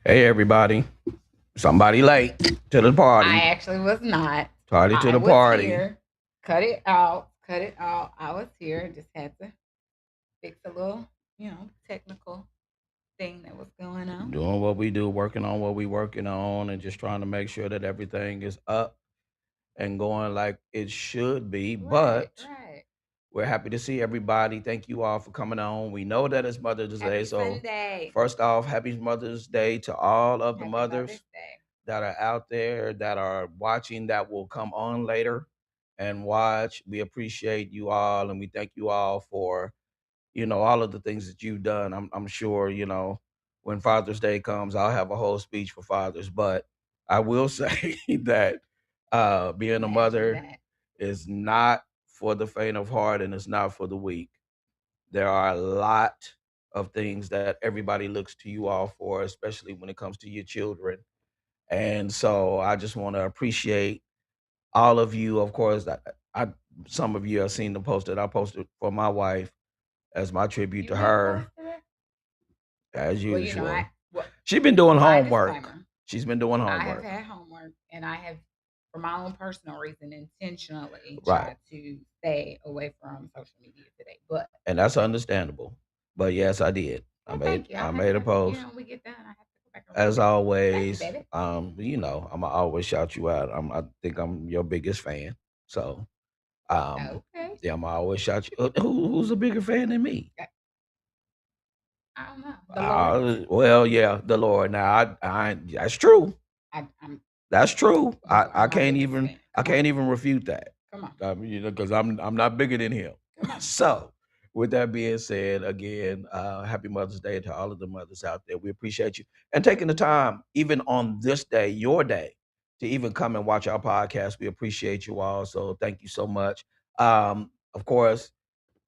Hey everybody. Somebody late to the I party. actually was not. Party to I the was party. here. Cut it out. Cut it out. I was here. Just had to fix a little, technical thing that was going on. Doing what we do, working on what we working on, and just trying to make sure that everything is up and going like it should be. Right, But right. we're happy to see everybody. Thank you all for coming on. We know that it's Mother's Day. Happy So Sunday. first off, happy Mother's Day to all of the Happy Mother's mothers Day. that are out there that are watching that will come on later and watch. We appreciate you all and we thank you all for all of the things that you've done. I'm sure, when Father's Day comes, I'll have a whole speech for fathers. But I will say that being a Imagine mother that. is not for the faint of heart and it's not for the weak. There are a lot of things that everybody looks to you all for, especially when it comes to your children. And so I just want to appreciate all of you. Of course, I some of you have seen the post that I posted for my wife as my tribute You to have her, posted it? as Well, usual. well, She's been doing my homework. disclaimer. She's been doing I have homework. had homework and I have, for my own personal reason, intentionally Right. tried to stay away from social media today. But And that's understandable. But yes, I did. I well, made thank you. I I have made a to, post. we get done. I have to go back and read As it. Thank you, always, baby. I'm gonna always shout you out. I think I'm your biggest fan. So um Okay. yeah, I'm gonna always shout you. Who's a bigger fan than me? I don't know. The Lord. Well, yeah, the Lord. Now, I that's true. I'm That's true. you're my biggest fan. I Come on. can't even refute that. Come on. Because I'm not bigger than him. Come on. So, with that being said, again, happy Mother's Day to all of the mothers out there. We appreciate you and taking the time, even on this day, your day, to even come and watch our podcast. We appreciate you all. So, thank you so much. Of course,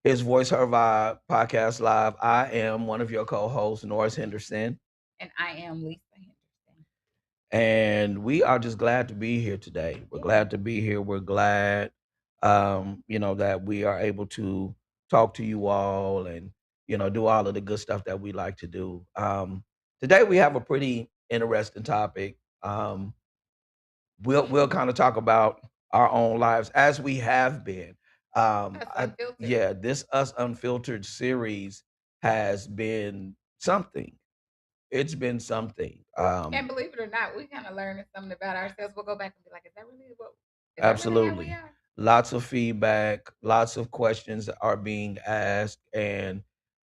his Voice Her Vibe podcast live. I am one of your co-hosts, Norris Henderson. And I am Lisa Henderson. And we are just glad to be here today. We're Yeah. glad to be here. We're glad, that we are able to talk to you all and do all of the good stuff that we like to do. Today we have a pretty interesting topic. We'll kind of talk about our own lives as we have been. That's unfiltered. Yeah, this Us Unfiltered series has been something. It's been something. And believe it or not, we kind of learning something about ourselves. We'll go back and be like, is that really how we Absolutely. are? Lots of feedback, lots of questions are being asked, and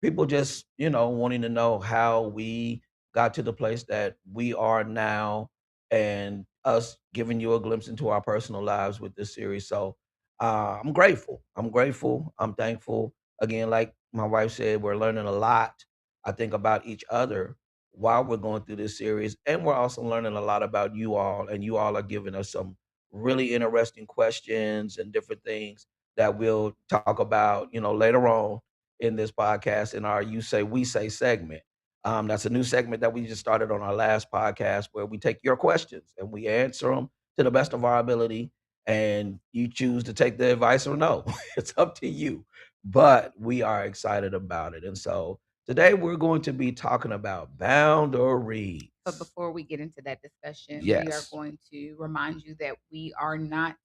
people just, wanting to know how we got to the place that we are now and us giving you a glimpse into our personal lives with this series. So I'm grateful. I'm grateful. I'm thankful. Again, like my wife said, we're learning a lot, I think, about each other while we're going through this series. And we're also learning a lot about you all. And you all are giving us some really interesting questions and different things that we'll talk about, later on in this podcast in our You Say We Say segment. That's a new segment that we just started on our last podcast where we take your questions and we answer them to the best of our ability. And you choose to take the advice or no. It's up to you. But we are excited about it. And so today we're going to be talking about boundaries. But before we get into that discussion, we are Yes. going to remind you that we are not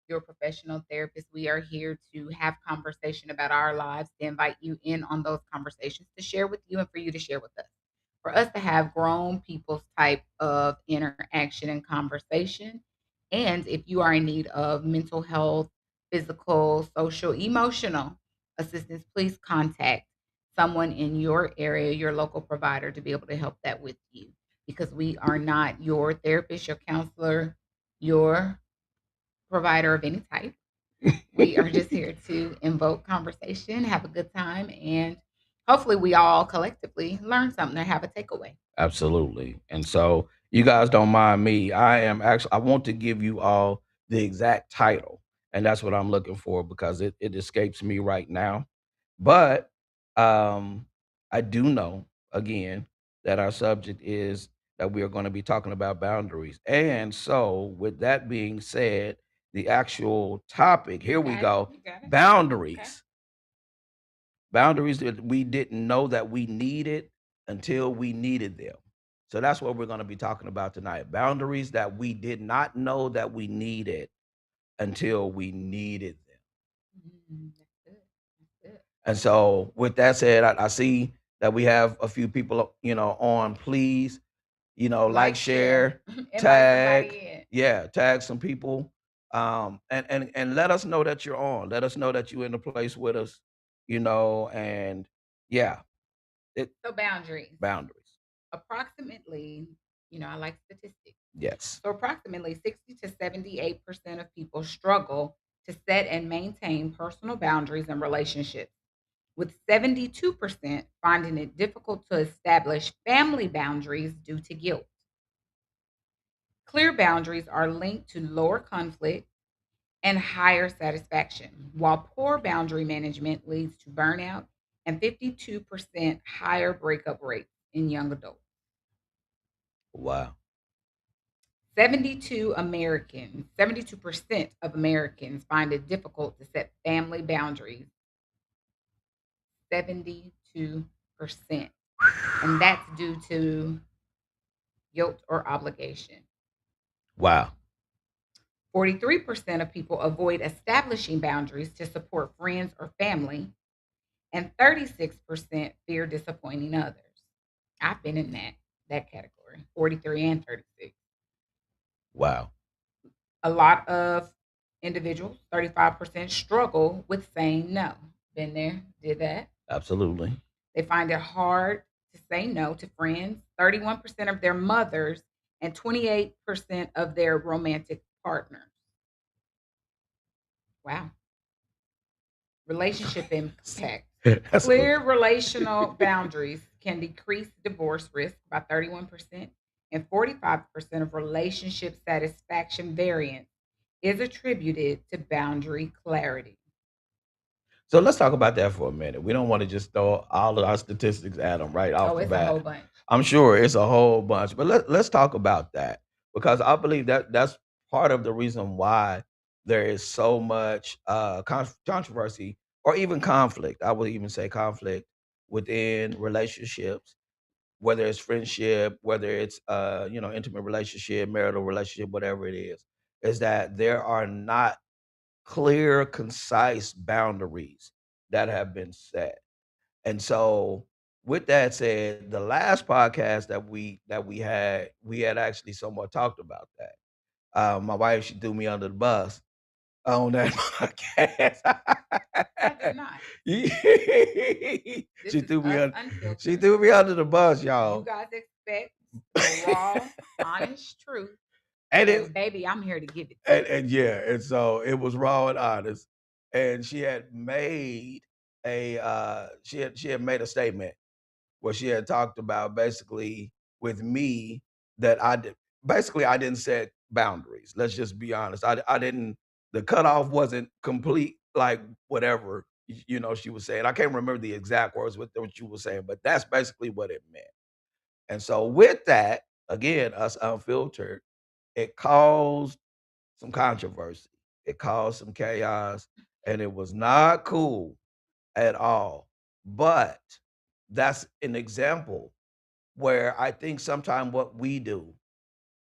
your professional therapist. We are here to have conversation about our lives, to invite you in on those conversations, to share with you and for you to share with us. For us to have grown people's type of interaction and conversation. And if you are in need of mental health, physical, social, emotional assistance, please contact someone in your area, your local provider, to be able to help that with you, because we are not your therapist, your counselor, your provider of any type. We are just here to invoke conversation, have a good time, and hopefully we all collectively learn something or have a takeaway. Absolutely. And so you guys don't mind me. I want to give you all the exact title. And that's what I'm looking for because it escapes me right now. But um I do know again that our subject is that we are going to be talking about boundaries. And so with that being said, the actual topic, You here we got it. go. You got it. Okay. Boundaries. Boundaries that we didn't know that we needed until we needed them. So that's what we're going to be talking about tonight. Boundaries that we did not know that we needed until we needed them. That's good. That's good. And so, with that said, I see that we have a few people, on. Please, like, Like, share, share, invite tag, somebody in. yeah, tag some people, and let us know that you're on. Let us know that you're in the place with us, and yeah, it So boundaries. boundaries. Approximately, I like statistics. Yes. So approximately 60 to 78% of people struggle to set and maintain personal boundaries in relationships, with 72% finding it difficult to establish family boundaries due to guilt. Clear boundaries are linked to lower conflict and higher satisfaction, while poor boundary management leads to burnout and 52% higher breakup rates in young adults. Wow. 72% of Americans find it difficult to set family boundaries. 72%. And that's due to guilt or obligation. Wow. 43% of people avoid establishing boundaries to support friends or family, and 36% fear disappointing others. I've been in that category, 43 and 36. Wow. A lot of individuals, 35%, struggle with saying no. Been there, did that. Absolutely. They find it hard to say no to friends, 31% of their mothers, and 28% of their romantic partners. Wow. Relationship impact. That's a Clear relational boundaries can decrease divorce risk by 31%, and 45% of relationship satisfaction variance is attributed to boundary clarity. So let's talk about that for a minute. We don't want to just throw all of our statistics at them right off Oh, the it's a whole bat. bunch. I'm sure it's a whole bunch, but let's talk about that because I believe that that's part of the reason why there is so much controversy or even conflict. I would even say conflict within relationships, whether it's friendship, whether it's intimate relationship, marital relationship, whatever it is that there are not clear, concise boundaries that have been set. And so, with that said, the last podcast we had actually somewhat talked about that. My wife, she threw me under the bus on that podcast. I did not. This she is threw me us under, she unfiltered. threw me under the bus, You y'all. guys expect the raw, honest truth. and it And baby, I'm here to give it to you. and yeah, and so it was raw and honest. And she had made she had made a statement where she had talked about basically with me that I didn't set boundaries. Let's just be honest. I didn't the cutoff wasn't complete, like whatever she was saying. I can't remember the exact words what you were saying, but that's basically what it meant. And so with that, again, us unfiltered, it caused some controversy. It caused some chaos, and it was not cool at all. But that's an example where I think sometimes what we do,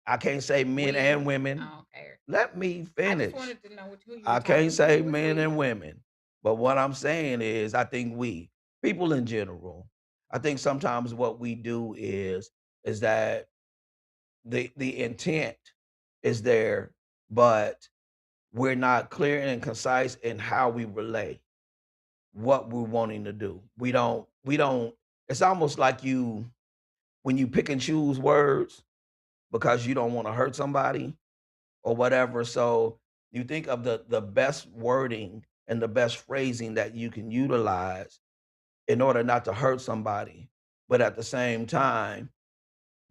I can't say men and We, women. I don't care. Let me I just finish. wanted to know who you were I can't talking to. say Who was men we? and women, but what I'm saying is I think people in general, I think sometimes what we do is that the intent is there, but we're not clear and concise in how we relay what we're wanting to do. We don't it's almost like you when you pick and choose words because you don't want to hurt somebody or whatever. So you think of the best wording and the best phrasing that you can utilize in order not to hurt somebody. But at the same time,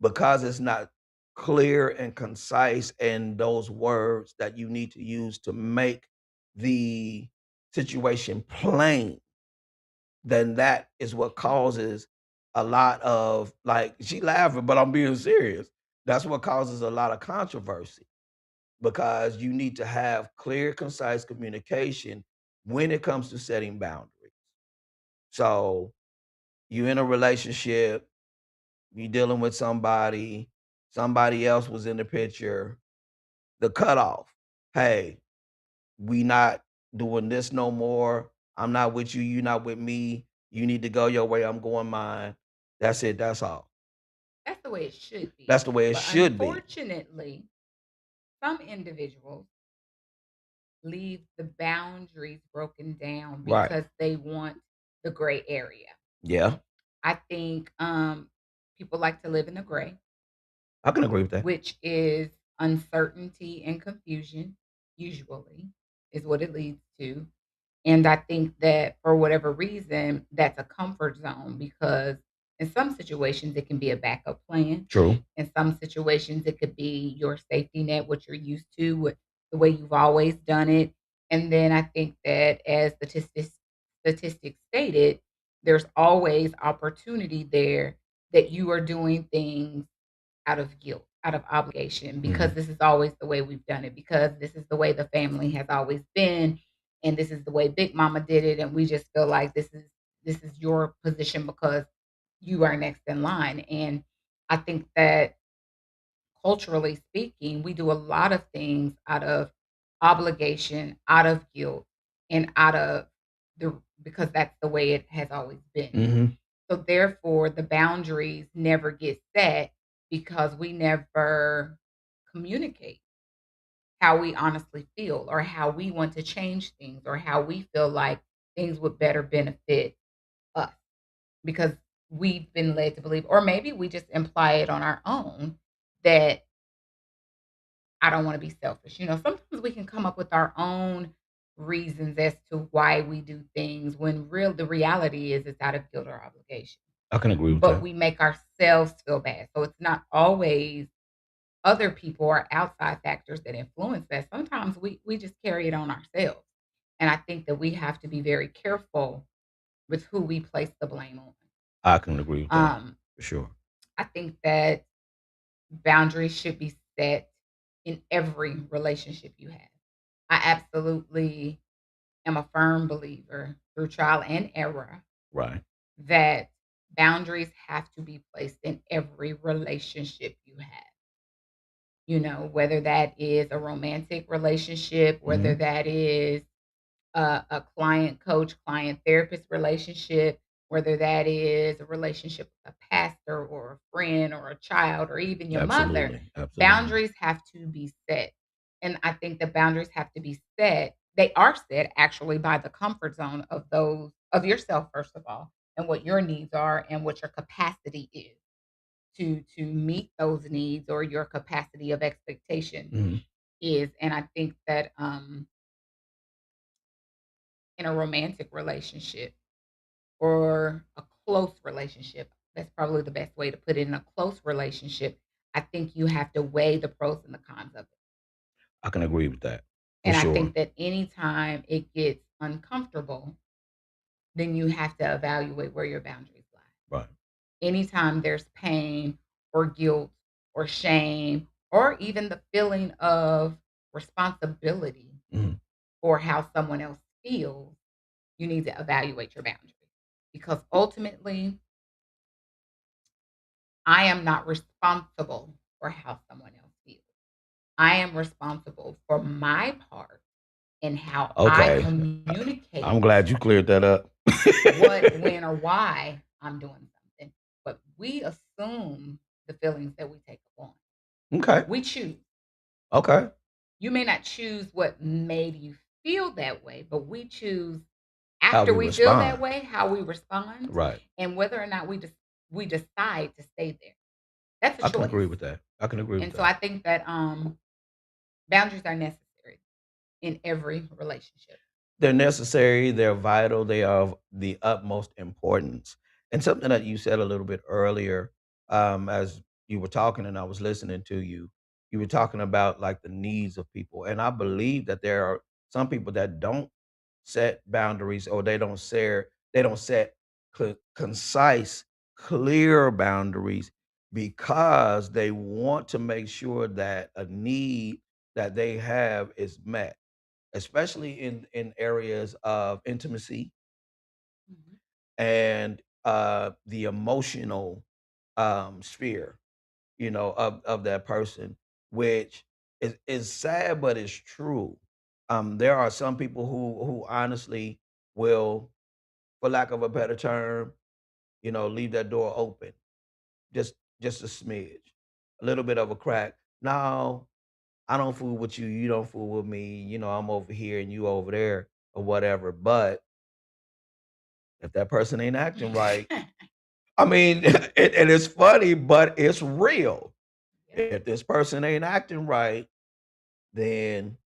because it's not clear and concise in those words that you need to use to make the situation plain, then that is what causes a lot of like she laughing, but I'm being serious. That's what causes a lot of controversy because you need to have clear, concise communication when it comes to setting boundaries. So you in a relationship, you dealing with somebody else was in the picture, the cutoff. Hey, we not doing this no more. I'm not with you, you not with me. You need to go your way, I'm going mine. That's it, that's all. That's the way it should That's be. the way it But should be. unfortunately, some individuals leave the boundaries broken down Right. because they want the gray area. Yeah, I think people like to live in the gray, I can agree with that. which is uncertainty and confusion, usually, is what it leads to. And I think that for whatever reason, that's a comfort zone because in some situations it can be a backup plan. True. In some situations, it could be your safety net, what you're used to, what the way you've always done it. And then I think that as the statistics stated, there's always opportunity there that you are doing things out of guilt, out of obligation, because Mhm. this is always the way we've done it, because this is the way the family has always been, and this is the way Big Mama did it, and we just feel like this is your position because you are next in line. And I think that culturally speaking, we do a lot of things out of obligation, out of guilt, and out of the because that's the way it has always been. Mhm. So therefore, the boundaries never get set because we never communicate how we honestly feel or how we want to change things or how we feel like things would better benefit us because we've been led to believe, or maybe we just imply it on our own that I don't want to be selfish. Sometimes we can come up with our own reasons as to why we do things when the reality is it's out of guilt or obligation, I can agree with but that. we make ourselves feel bad. So it's not always other people or outside factors that influence that. Sometimes we just carry it on ourselves. And I think that we have to be very careful with who we place the blame on. I can agree with that Um, for sure. I think that boundaries should be set in every relationship you have. I absolutely am a firm believer through trial and error Right. that boundaries have to be placed in every relationship you have. Whether that is a romantic relationship, whether Mhm. that is a client coach, client therapist relationship, whether that is a relationship with a pastor or a friend or a child or even your mother, Absolutely. Absolutely. boundaries have to be set. And I think the boundaries have to be set. They are set actually by the comfort zone of those of yourself, first of all, and what your needs are and what your capacity is to meet those needs or your capacity of expectation Mhm. is. And I think that in a romantic relationship or a close relationship, that's probably the best way to put it. In a close relationship, I think you have to weigh the pros and the cons of it. I can agree with that for And I sure. think that anytime it gets uncomfortable, then you have to evaluate where your boundaries lie. Right. Anytime there's pain or guilt or shame or even the feeling of responsibility Mhm. for how someone else feels, you need to evaluate your boundaries because ultimately, I am not responsible for how someone else feels. I am responsible for my part in how I Okay. I'm communicate glad you cleared that up. what, when, or why I'm doing something. But we assume the feelings that we take upon. Okay. We choose. Okay. You may not choose what made you feel that way, but we choose How after we we feel that respond. way how we respond Right. and whether or not we decide to stay there. That's a I can agree choice. with that. I can agree with And so that. I think that boundaries are necessary in every relationship. They're necessary, they're vital, they are of the utmost importance. And something that you said a little bit earlier, as you were talking and I was listening to you, you were talking about like the needs of people. And I believe that there are some people that don't set boundaries or they don't set concise, clear boundaries because they want to make sure that a need that they have is met, especially in areas of intimacy Mhm. and the emotional. sphere, of that person, which is sad, but it's true. There are some people who honestly will, for lack of a better term, leave that door open, just just a smidge, a little bit of a crack. No, I don't fool with you, you don't fool with me. I'm over here and you over there or whatever. But if that person ain't acting right, I mean, and it's funny, but it's real. Yeah. If this person ain't acting right, then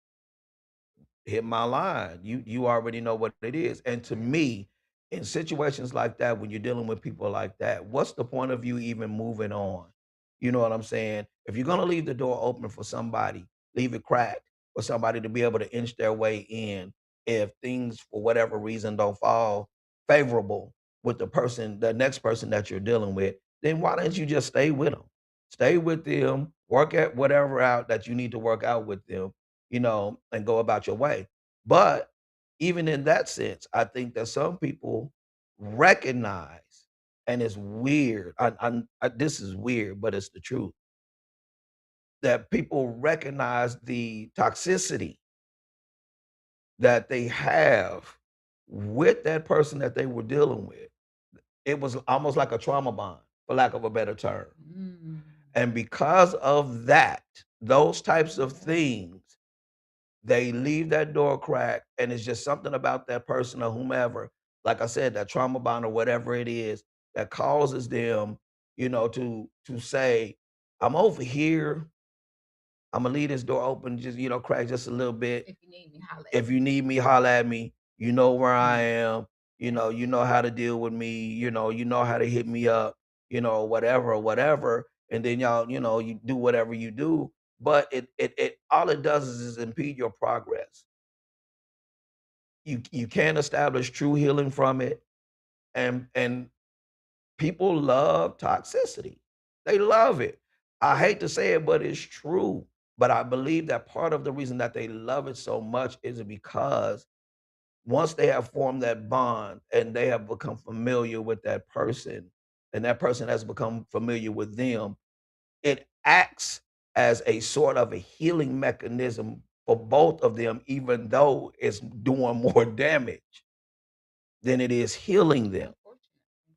hit my line. You already know what it is. And to me, in situations like that, when you're dealing with people like that, what's the point of you even moving on? You know what I'm saying? If you're gonna leave the door open for somebody, leave it cracked for somebody to be able to inch their way in if things for whatever reason don't fall favorable with the next person that you're dealing with, then why don't you just stay with them? Stay with them, work at whatever out that you need to work out with them, and go about your way. But even in that sense, I think that some people recognize, and it's weird. This is weird, but it's the truth that people recognize the toxicity that they have with that person that they were dealing with. It was almost like a trauma bond, for lack of a better term. Mm. And because of that, those types of Yeah. things, they leave that door cracked, and it's just something about that person or whomever, like I said, that trauma bond or whatever it is that causes them, to say, I'm over here. I'm gonna leave this door open, just crack just a little bit. If you need me, holla at If you need me, holla at me. You know where I me. am. You know how to deal with me. You know how to hit me up. Whatever, whatever. And then y'all, you do whatever you do. But it all it does is impede your progress. You can't establish true healing from it, and people love toxicity. They love it. I hate to say it, but it's true. But I believe that part of the reason that they love it so much is because once they have formed that bond and they have become familiar with that person, and that person has become familiar with them, it acts as a sort of a healing mechanism for both of them, even though it's doing more damage than it is healing them. Unfortunately.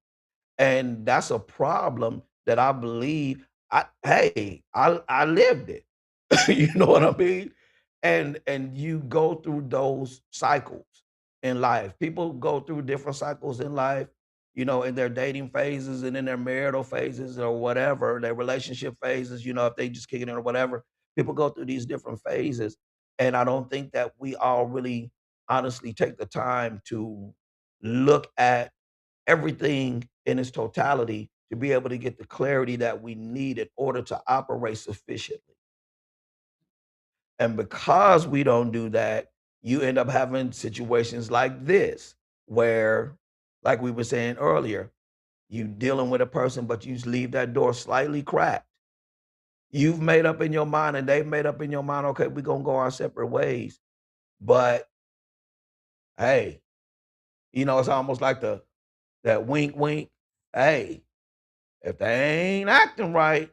And that's a problem that I believe I lived it. You know what I mean? And you go through those cycles in life. People go through different cycles in life, in their dating phases and in their marital phases or whatever, their relationship phases, if they just kicking it or whatever. People go through these different phases. And I don't think that we all really honestly take the time to look at everything in its totality to be able to get the clarity that we need in order to operate sufficiently. And because we don't do that, you end up having situations like this, where, like we were saying earlier, you dealing with a person, but you just leave that door slightly cracked. You've made up in your mind, and they've made up in your mind, okay, we're gonna go our separate ways. But hey, it's almost like that wink wink. Hey, if they ain't acting right,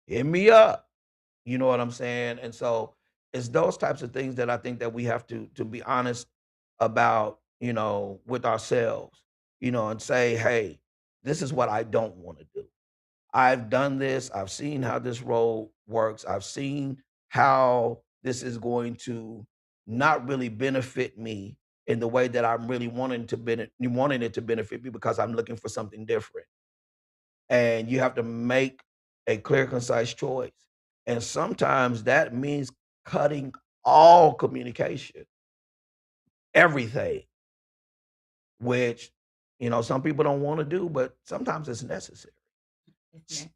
hit me up. You know what I'm saying? And so it's those types of things that I think that we have to be honest about, with ourselves, and say, hey, this is what I don't want to do. I've done this. I've seen how this role works. I've seen how this is going to not really benefit me in the way that I'm really wanting it to benefit me, because I'm looking for something different. And you have to make a clear, concise choice. And sometimes that means cutting all communication, everything, which, some people don't want to do, but sometimes it's necessary. Isn't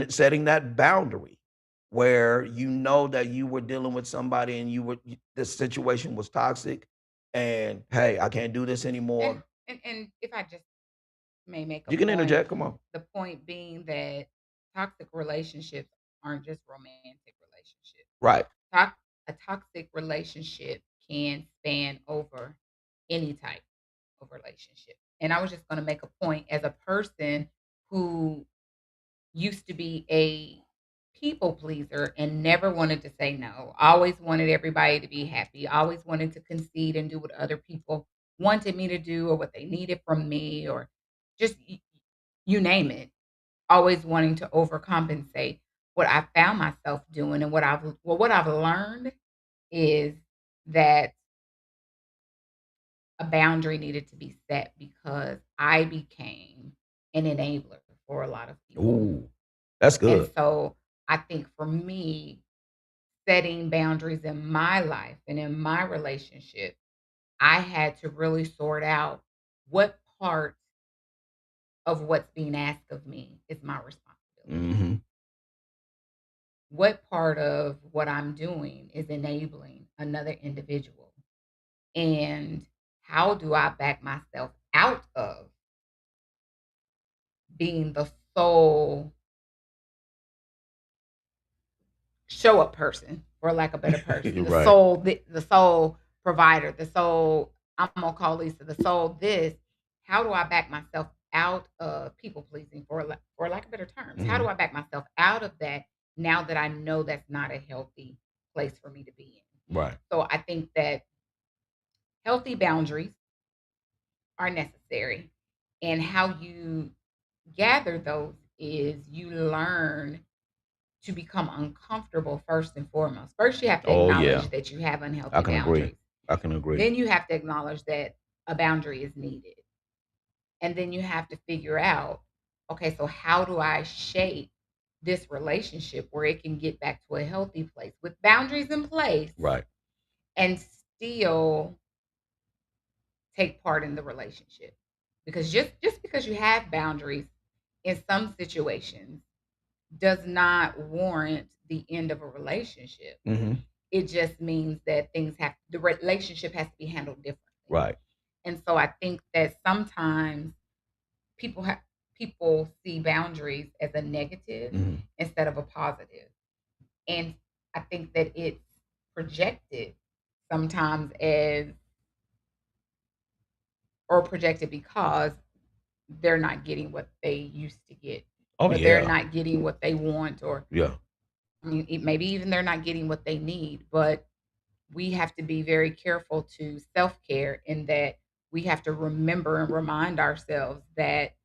it? Setting that boundary where you know that you were dealing with somebody and the situation was toxic, and hey, I can't do this And anymore. and if I just may make a You can point, interject. Come on. the point being that toxic relationships aren't just romantic relationships. Right. Tox A toxic relationship can span over any type of relationship. And I was just gonna make a point as a person who used to be a people pleaser and never wanted to say no. Always wanted everybody to be happy. Always wanted to concede and do what other people wanted me to do or what they needed from me or just you name it. Always wanting to overcompensate. What I found myself doing and what I've learned is that a boundary needed to be set because I became an enabler for a lot of people. Ooh, that's And good. so I think for me, setting boundaries in my life and in my relationship, I had to really sort out what part of what's being asked of me is my responsibility. Mhm. What part of what I'm doing is enabling another individual? And how do I back myself out of being the sole show up person, for lack of a better person, You're right. the sole provider, the sole I'm gonna call Lisa, the sole this. How do I back myself out of people pleasing for lack of better terms? How do Mhm. I back myself out of that now that I know that's not a healthy place for me to be in? Right. So I think that healthy boundaries are necessary. And how you gather those is you learn to become uncomfortable first and foremost. First, you have to Oh, yeah. acknowledge that you have I unhealthy can agree. boundaries. I can agree. Then you have to acknowledge that a boundary is needed. And then you have to figure out, okay, so how do I shape this relationship where it can get back to a healthy place with boundaries in place Right. and still take part in the relationship? Because just because you have boundaries in some situations does not warrant the end of a relationship. Mhm. It just means that the relationship has to be handled differently. Right. And so I think that sometimes people have people see boundaries as a negative Mhm. instead of a positive. And I think that it's projected sometimes as or projected because they're not getting what they used to get Oh, or they're yeah. not getting what they want or Yeah. I mean, maybe even they're not getting what they need, but we have to be very careful to self care in that we have to remember and remind ourselves that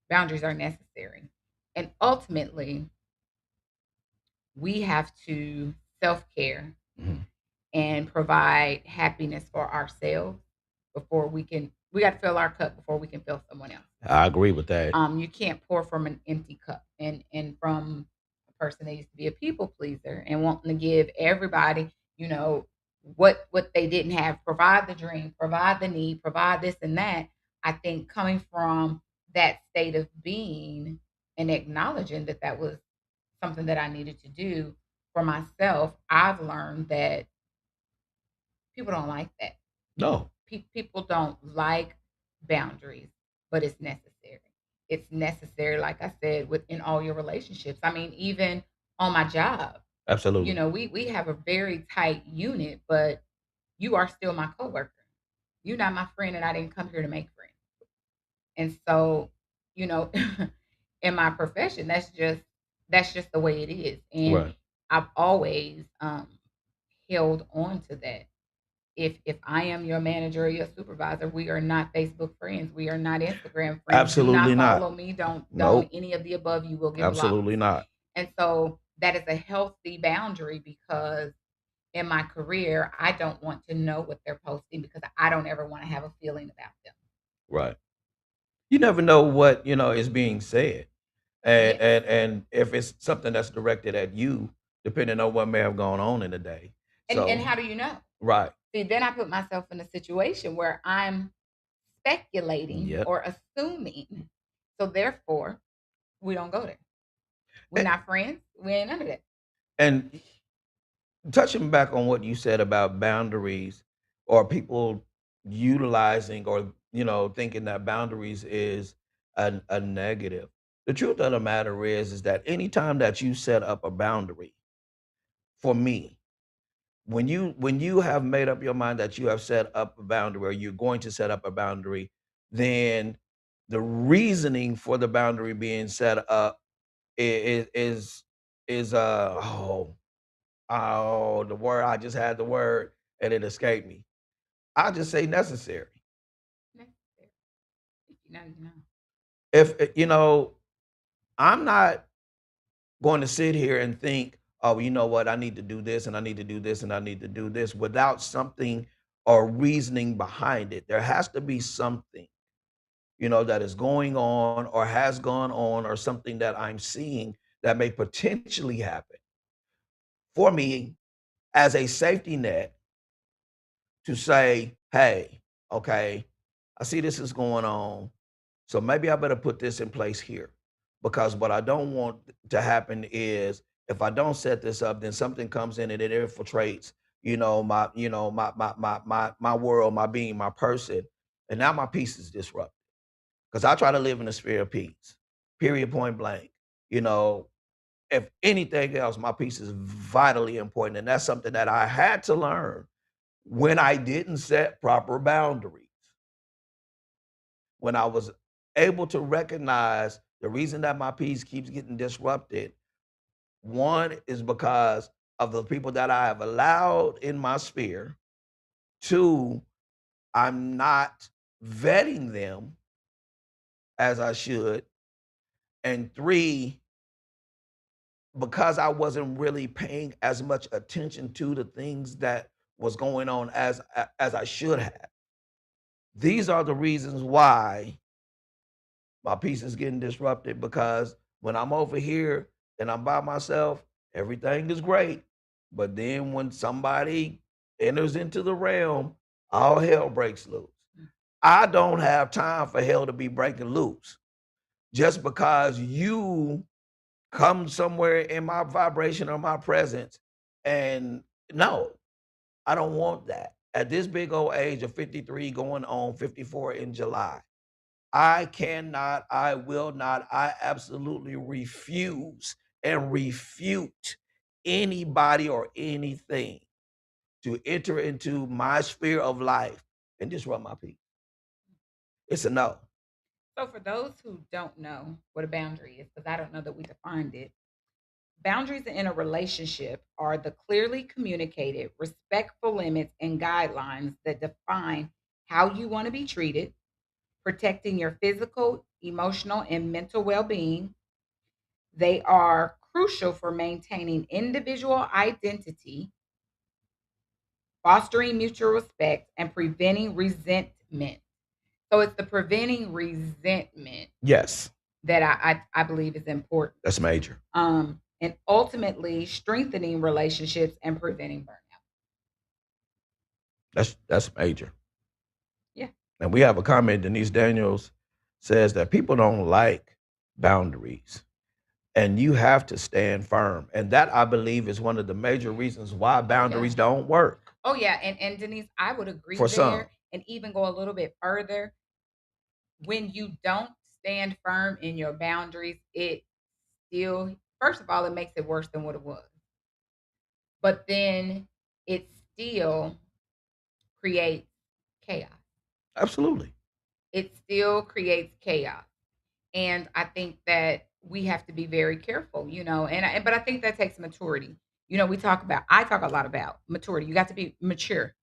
boundaries are necessary. And ultimately, we have to self care Mhm. and provide happiness for ourselves before we got to fill our cup before we can fill someone else. I agree with that. You can't pour from an empty cup. And from a person that used to be a people pleaser and wanting to give everybody, you know, what they didn't have, provide the dream, provide the need, provide this and that. I think coming from that state of being and acknowledging that that was something that I needed to do for myself, I've learned that people don't like that. No. People don't like boundaries, but it's necessary. It's necessary, like I said, within all your relationships. I mean, even on my job, Absolutely. we have a very tight unit, but you are still my coworker. You're not my friend, and I didn't come here to make friends. And so, you know, in my profession, that's just the way it is. And Right. I've always held on to that. If I am your manager or your supervisor, we are not Facebook friends. We are not Instagram friends. Do Absolutely not not. follow me. Don't Nope. any of the above. You will get blocked. Absolutely not. And so that is a healthy boundary because in my career, I don't want to know what they're posting because I don't ever want to have a feeling about them. Right. You never know what, is being said. And Yes. and and if it's something that's directed at you, depending on what may have gone on in the day. And So, how do you know? right. See, then I put myself in a situation where I'm speculating Yep. or assuming. So therefore, we don't go there. We're A- not friends. We ain't none of that. And touching back on what you said about boundaries or people utilizing or thinking that boundaries is a negative. The truth of the matter is that anytime that you set up a boundary, for me, when you have made up your mind that you have set up a boundary or you're going to set up a boundary, then the reasoning for the boundary being set up is the word, I just had the word and it escaped me. I just say necessary. Necessary. If you know, you know. If I'm not going to sit here and think, oh, you know what, I need to do this and I need to do this and I need to do this without something or reasoning behind it. There has to be something, that is going on or has gone on or something that I'm seeing that may potentially happen for me as a safety net to say, hey, okay, I see this is going on. So maybe I better put this in place here. Because what I don't want to happen is if I don't set this up, then something comes in and it infiltrates, my world, my being, my person. And now my peace is disrupted. Because I try to live in a sphere of peace. Period, point blank. You know, if anything else, my peace is vitally important. And that's something that I had to learn when I didn't set proper boundaries, when I was able to recognize the reason that my peace keeps getting disrupted, one is because of the people that I have allowed in my sphere. Two, I'm not vetting them as I should. And three, because I wasn't really paying as much attention to the things that was going on as I should have. These are the reasons why my peace is getting disrupted, because when I'm over here and I'm by myself, everything is great. But then when somebody enters into the realm, all hell breaks loose. I don't have time for hell to be breaking loose just because you come somewhere in my vibration or my presence. And no, I don't want that. At this big old age of 53, going on 54 in July, I cannot, I will not, I absolutely refuse and refute anybody or anything to enter into my sphere of life and disrupt my peace. It's a no. So, for those who don't know what a boundary is, because I don't know that we defined it, boundaries in a relationship are the clearly communicated, respectful limits and guidelines that define how you want to be treated, protecting your physical, emotional, and mental well being. They are crucial for maintaining individual identity, fostering mutual respect, and preventing resentment. So it's the preventing resentment Yes, that I believe is important. that's major. And ultimately strengthening relationships and preventing burnout. That's major. Yeah. And we have a comment. Denise Daniels says that people don't like boundaries, and you have to stand firm. And that, I believe, is one of the major reasons why Oh yeah. boundaries don't work Oh yeah. And Denise, I would agree for some. there and even go a little bit further. When you don't stand firm in your boundaries, it still, first of all, it makes it worse than what it was. But then it still creates chaos. Absolutely. It still creates chaos. And I think that we have to be very careful, but I think that takes maturity. I talk a lot about maturity. You got to be mature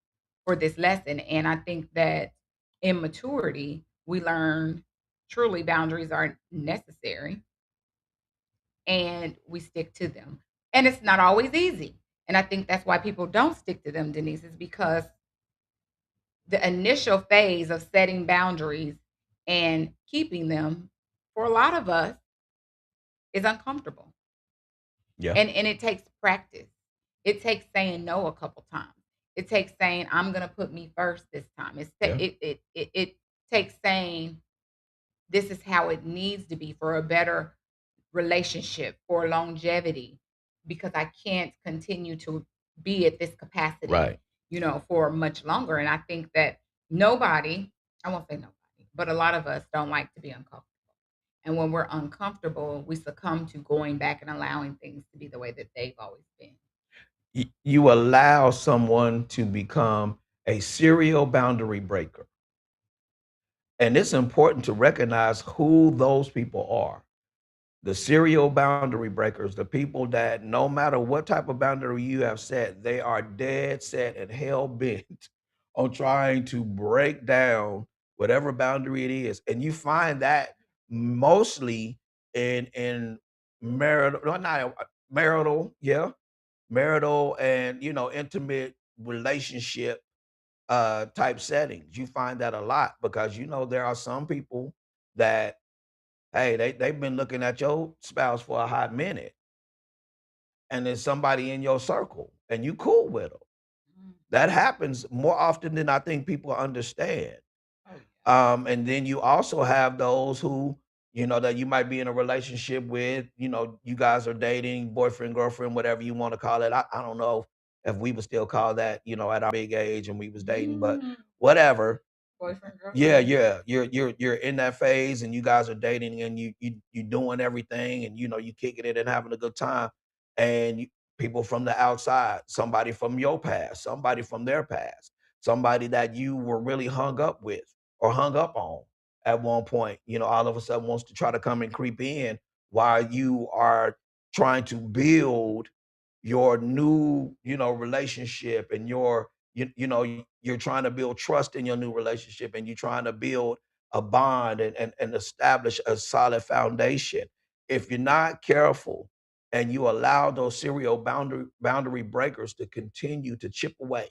for this lesson. And I think that in maturity, we learn truly boundaries are necessary and we stick to them. And it's not always easy. And I think that's why people don't stick to them, Denise, is because the initial phase of setting boundaries and keeping them for a lot of us is uncomfortable. Yeah. And it takes practice. It takes saying no a couple times. It takes saying I'm going to put me first this time. Yeah. It takes saying this is how it needs to be for a better relationship, for longevity, because I can't continue to be at this capacity, Right. for much longer. And I think that nobody, I won't say nobody, but a lot of us don't like to be uncomfortable. And when we're uncomfortable, we succumb to going back and allowing things to be the way that they've always been. You allow someone to become a serial boundary breaker. And it's important to recognize who those people are. The serial boundary breakers, the people that no matter what type of boundary you have set, they are dead set and hell bent on trying to break down whatever boundary it is. And you find that mostly in marital, no, not marital, yeah, marital and intimate relationship type settings. You find that a lot because there are some people that, hey, they've been looking at your spouse for a hot minute, and there's somebody in your circle, and you cool with them. Mm. That happens more often than I think people understand. Oh yeah. And then you also have those who, that you might be in a relationship with, you guys are dating, boyfriend, girlfriend, whatever you want to call it. I don't know if we would still call that, at our big age and we was dating, but Mm. whatever. Boyfriend, Yeah, girlfriend. yeah. You're in that phase and you guys are dating and you doing everything and you kicking it and having a good time. And people from the outside, somebody from your past, somebody from their past, somebody that you were really hung up with or hung up on at one point, all of a sudden wants to try to come and creep in while you are trying to build your new, relationship and you're trying to build trust in your new relationship and you're trying to build a bond and establish a solid foundation. If you're not careful and you allow those serial boundary breakers to continue to chip away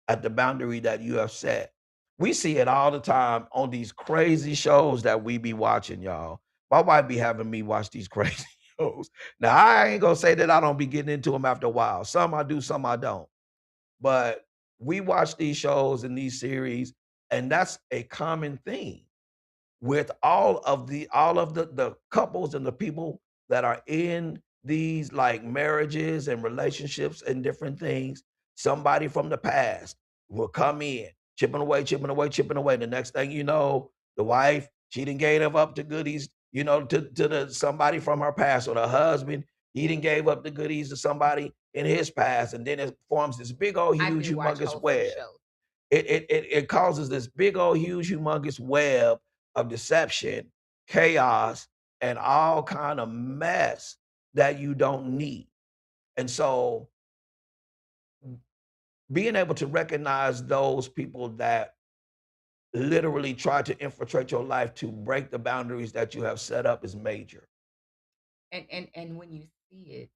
at the boundary that you have set. We see it all the time on these crazy shows that we be watching, y'all. My wife be having me watch these crazy shows. Now, I ain't gonna say that I don't be getting into them after a while. Some I do, some I don't. But we watch these shows and these series, and that's a common theme with all of the couples and the people that are in these like marriages and relationships and different things. Somebody from the past will come in, chipping away, chipping away, chipping away. The next thing you know, the wife, she didn't gave up the goodies, to the somebody from her past, or the husband, he didn't gave up the goodies to somebody in his past, and then it forms this big old I huge do watch humongous wholesome web. shows. It causes this big old huge humongous web of deception, chaos, and all kind of mess that you don't need. And so being able to recognize those people that literally try to infiltrate your life to break the boundaries that you have set up is major. And when you see it,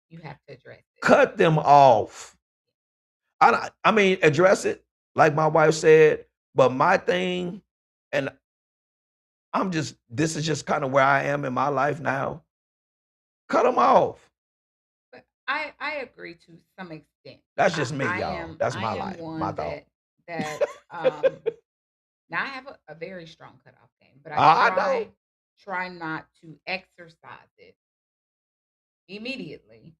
you have to address it. Cut them off. I mean, address it, like my wife said. But my thing, and this is just kind of where I am in my life now. Cut them off. But I agree to some extent. That's I just me, I y'all. am That's I my am life, my one thought. that now I have a very strong cutoff game, but I I know. try not to exercise it immediately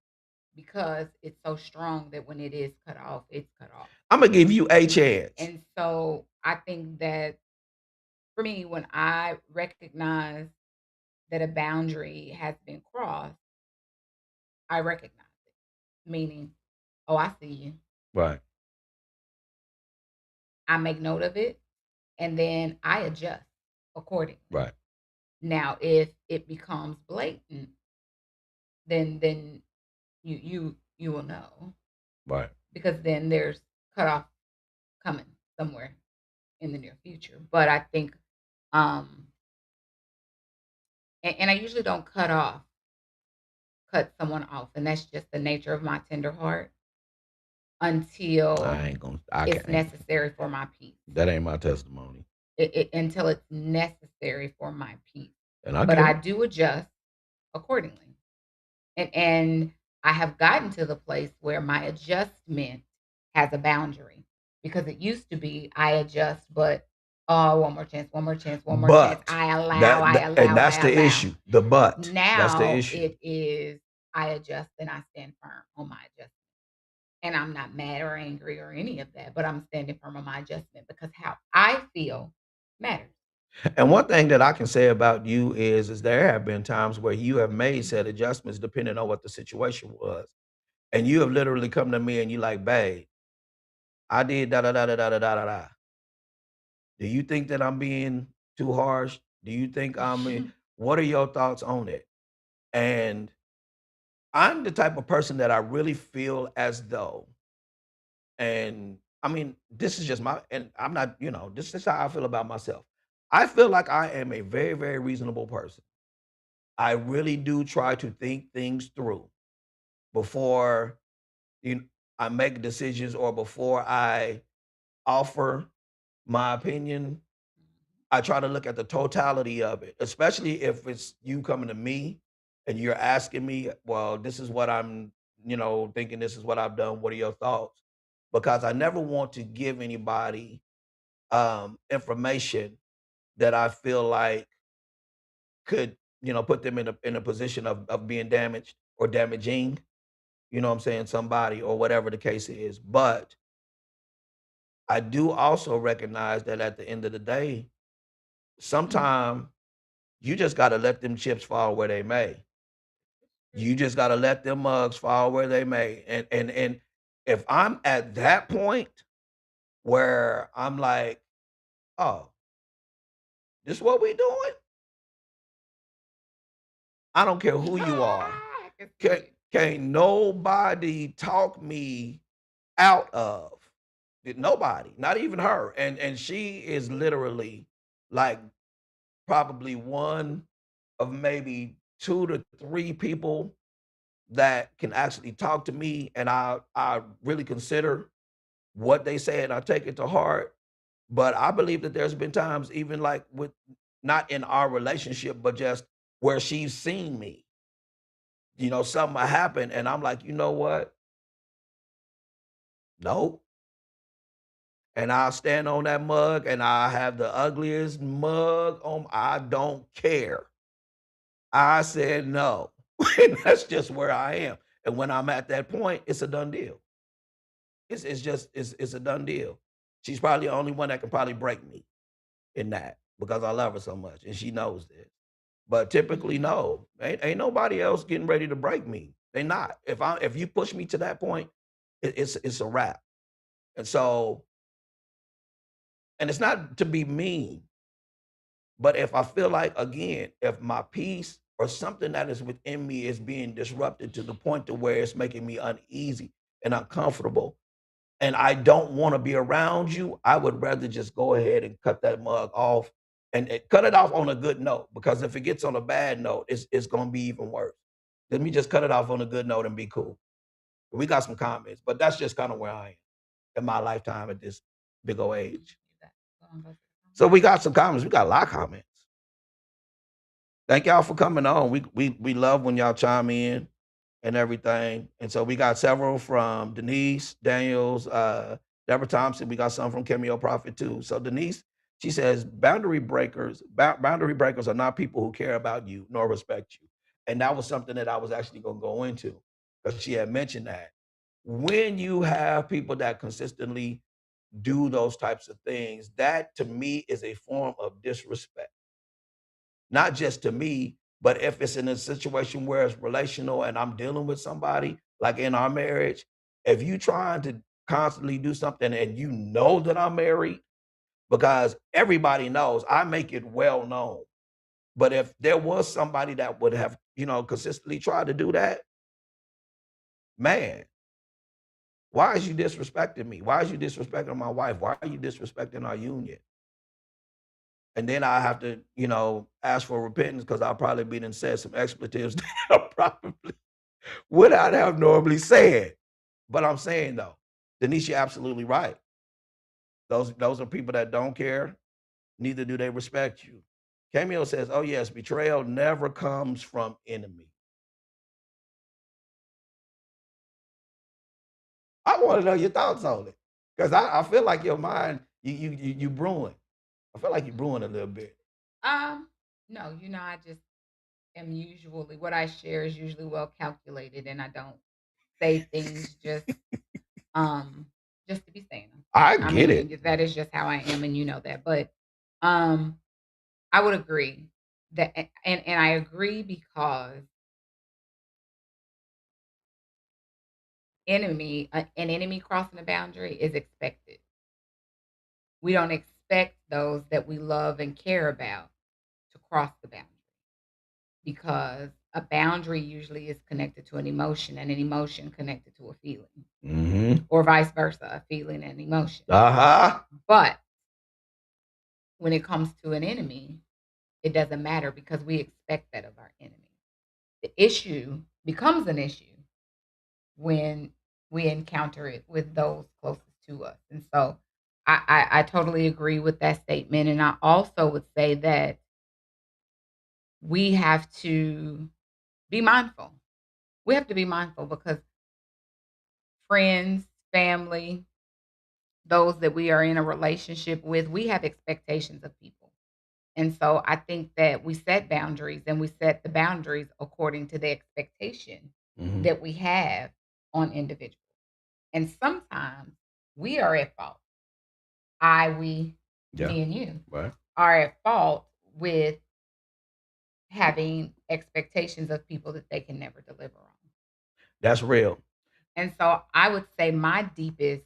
because it's so strong that when it is cut off, it's cut off. I'm gonna give you a chance. And so I think that for me, when I recognize that a boundary has been crossed, I recognize it. Meaning, oh, I see you. Right, I make note of it and then I adjust accordingly. right, Now, if it becomes blatant, then you will know right. because then there's cutoff coming somewhere in the near future. But I think, um, and I usually don't cut someone off, and that's just the nature of my tender heart until I ain't gonna. I it's can't. necessary for my peace. That ain't my testimony, Until it's necessary for my peace. and I But get I it. do adjust accordingly. And I have gotten to the place where my adjustment has a boundary because it used to be I adjust, but oh, one more chance, one more chance, one more chance. But I allow, I and allow, that's I the allow. issue. The but. That's the Now issue. it is I adjust and I stand firm on my adjustment. And I'm not mad or angry or any of that, but I'm standing firm on my adjustment because how I feel matters. And one thing that I can say about you is there have been times where you have made said adjustments depending on what the situation was, and you have literally come to me and you like, babe, I did da da da da da da da da. Da. Do you think that I'm being too harsh? Do you think I'm? What are your thoughts on it? And I'm the type of person that I really feel as though, and I mean, this is just my, and I'm not, this is how I feel about myself. I feel like I am a very, very reasonable person. I really do try to think things through before you I make decisions or before I offer my opinion. I try to look at the totality of it, especially if it's you coming to me and you're asking me, well, this is what I'm, thinking this is what I've done. What are your thoughts? Because I never want to give anybody information that I feel like could, put them in a position of being damaged or damaging, what I'm saying, somebody or whatever the case is. But I do also recognize that at the end of the day, sometimes you just gotta let them chips fall where they may. You just gotta let them mugs fall where they may. And if I'm at that point where I'm like, oh, this what we doing? I don't care who you are. I can see Can't, it. can't nobody talk me out of it. Nobody, not even her. And she is literally like probably one of maybe 2 to 3 people that can actually talk to me, and I really consider what they say and I take it to heart. But I believe that there's been times, even like with not in our relationship, but just where she's seen me, something happened, and I'm like, you know what? No. And I'll stand on that mug and I have the ugliest mug on. I don't care. I said no. And that's just where I am. And when I'm at that point, it's a done deal. It's just it's a done deal. She's probably the only one that can probably break me in that because I love her so much and she knows this. But typically, Mhm. no, ain't nobody else getting ready to break me. They not. If you push me to that point, it's a wrap. And so, and it's not to be mean, but if I feel like again, if my peace or something that is within me is being disrupted to the point to where it's making me uneasy and uncomfortable, and I don't wanna be around you, I would rather just go ahead and cut that mug off and cut it off on a good note, because if it gets on a bad note, it's gonna be even worse. Let me just cut it off on a good note and be cool. We got some comments, but that's just kinda where I am in my lifetime at this big ol' You age. do that. Go on, go through the So comments. we got some comments. We got a lot of comments. Thank y'all for coming on. We love when y'all chime in and everything. And so we got several from Denise Daniels, Deborah Thompson. We got some from Cameo Profit too. So Denise, she says boundary breakers are not people who care about you nor respect you. And that was something that I was actually going to go into because she had mentioned that when you have people that consistently do those types of things, that to me is a form of disrespect, not just to me, but if it's in a situation where it's relational and I'm dealing with somebody, like in our marriage, if you trying to constantly do something and you know that I'm married, because everybody knows, I make it well known. But if there was somebody that would have, consistently tried to do that, man, why is you disrespecting me? Why is you disrespecting my wife? Why are you disrespecting our union? And then I have to, ask for repentance because I'll probably be done said some expletives that I probably would not have normally said. But I'm saying though, Denise, you're absolutely right. Those are people that don't care, neither do they respect you. Cameo says, "Oh yes, betrayal never comes from enemy." I want to know your thoughts on it because I feel like your mind, you brewing. I feel like you're brewing a little bit. Um, no, I just am usually what I share is usually well calculated, and I don't say things um just to be saying them. I I get it. mean, that is just how I am, and you know that. But um, I would agree that, and I agree because an enemy crossing a boundary is expected. We don't expect those that we love and care about to cross the boundary because a boundary usually is connected to an emotion, and an emotion connected to a feeling, Mhm. or vice versa, a feeling and emotion. Uh-huh. But when it comes to an enemy, it doesn't matter because we expect that of our enemy. The issue becomes an issue when we encounter it with those closest to us. And so I totally agree with that statement. And I also would say that we have to be mindful. We have to be mindful because friends, family, those that we are in a relationship with, we have expectations of people. And so I think that we set boundaries and we set the boundaries according to the expectation Mhm. that we have on individuals. And sometimes we are at fault. We, Yeah. me and you, Right. are at fault with having expectations of people that they can never deliver on. That's real. And so I would say my deepest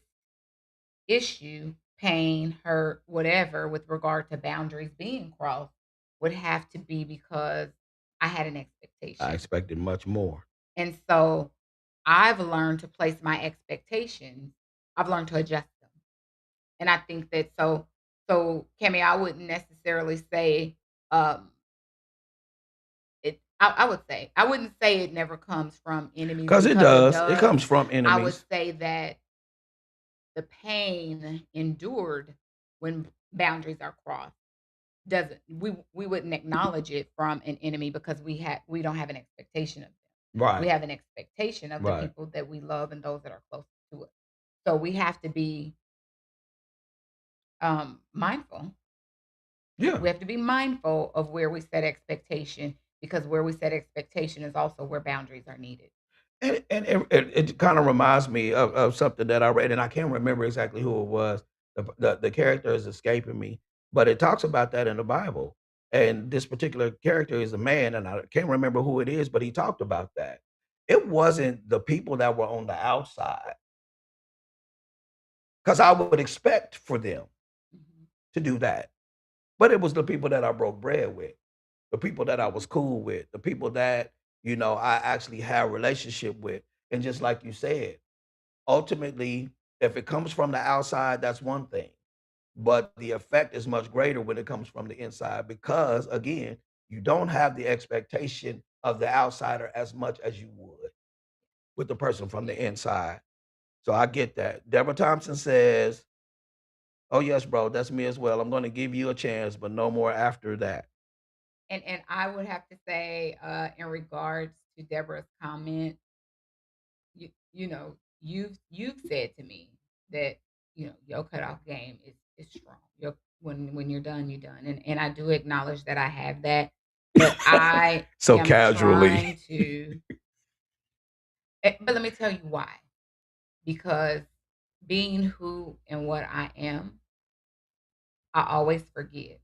issue, pain, hurt, whatever, with regard to boundaries being crossed would have to be because I had an I expectation. expected much more. And so I've learned to place my expectations, I've learned to adjust them. And I think that so Kimmy, I wouldn't necessarily say I would say I wouldn't say it never comes from enemies 'Cause it because it does. It does. comes from I would enemies. say that the pain endured when boundaries are crossed doesn't we wouldn't acknowledge it from an enemy because we don't have an expectation of them. We Right. have an expectation of the Right. people that we love and those that are close to us. So we have to be mindful. Yeah. We have to be mindful of where we set expectation because where we set expectation is also where boundaries are needed. And it kinda reminds me of something that I read, and I can't remember exactly who it was. The character is escaping me, but it talks about that in the Bible, and this particular character is a man, and I can't remember who it is, but he talked about that. It wasn't the people that were on the outside, 'cause I would expect for them Mhm. to do that, but it was the people that I broke bread with, the people that I was Mhm. cool with, the people that, I actually had a relationship with, and just like you said, ultimately, if it comes from the outside, that's one thing, but the effect is much greater when it comes from the inside because, again, you don't have the expectation of the outsider as much as you would with the person from Yeah. the inside. So I get that. Deborah Thompson says, "Oh, yes, bro, that's me as well. I'm gonna give you a chance, but no more after that." And I would have to say, in regards to Deborah's comment, you've said to me that your cutoff game is strong. Your when you're done, you're done, and I do acknowledge that I have that, but I So am casually. trying to. But let me tell you why. Because being who and what I am, I always forgive.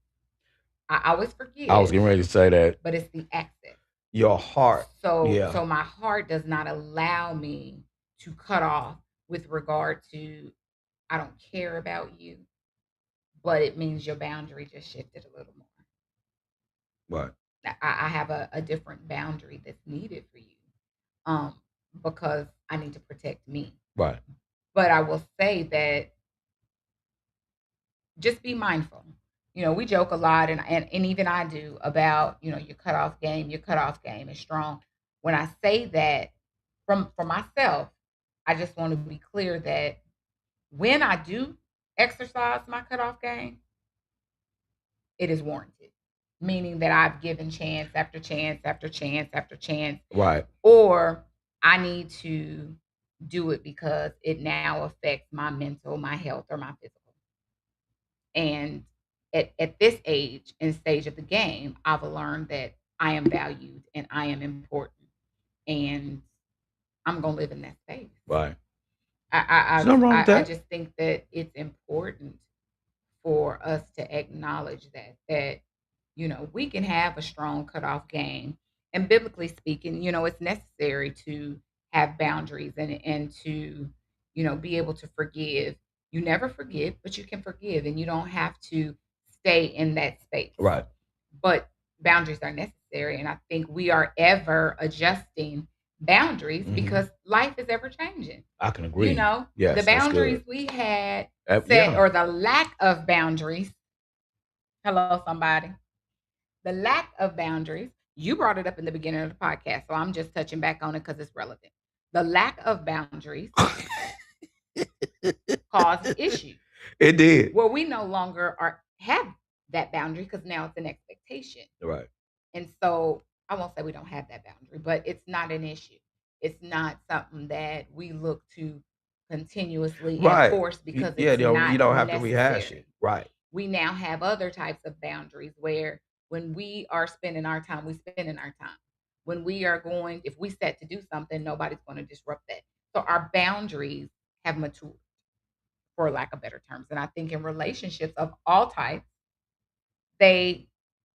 I always I was forgive, getting ready to say that. but it's the access. Your heart. So Yeah. my heart does not allow me to cut off with regard to I don't care about you, but it means your boundary just shifted a little more. Right. I have a different boundary that's needed for you, um, because I need to protect me. Right. But I will say that just be mindful. We joke a lot, and even I do about your cutoff game is strong. When I say that from for myself, I just want to be clear that when I do exercise my cutoff game, it is warranted. Meaning that I've given chance after chance after chance after chance, Right. or I need to do it because it now affects my mental, my health, or my physical. And at this age and stage of the game, I've learned that I am valued and I am important, and I'm gonna live in that space. Right. I I There's I, nothing wrong with I I that. just think that it's important for us to acknowledge that we can have a strong cutoff game, and biblically speaking, it's necessary to have boundaries and to be able to forgive. You never forget, but you can forgive, and you don't have to stay in that space. Right. But boundaries are necessary. necessary. And I think we are ever adjusting boundaries Hmm. because life is ever changing. I can You agree. know, the Yes, that's boundaries good. we had set Yeah. or the lack of boundaries. Hello, somebody. The lack of boundaries, you brought it up in the beginning of the podcast, so I'm just touching back on it because it's relevant. The lack of boundaries caused issues It did. where we no longer are have that boundary because now it's an expectation. Right. And so I won't say we don't have that boundary, but it's not an issue. It's not something that we look to continuously Right. enforce because Yeah, it's you not don't have to rehash it. necessary. Right. We now have other types of boundaries where when we are spending our time, we spend in our time. When we are going, if we set to do something, nobody's going to disrupt that. So our boundaries have matured, for lack of better terms. And I think in relationships of all types, they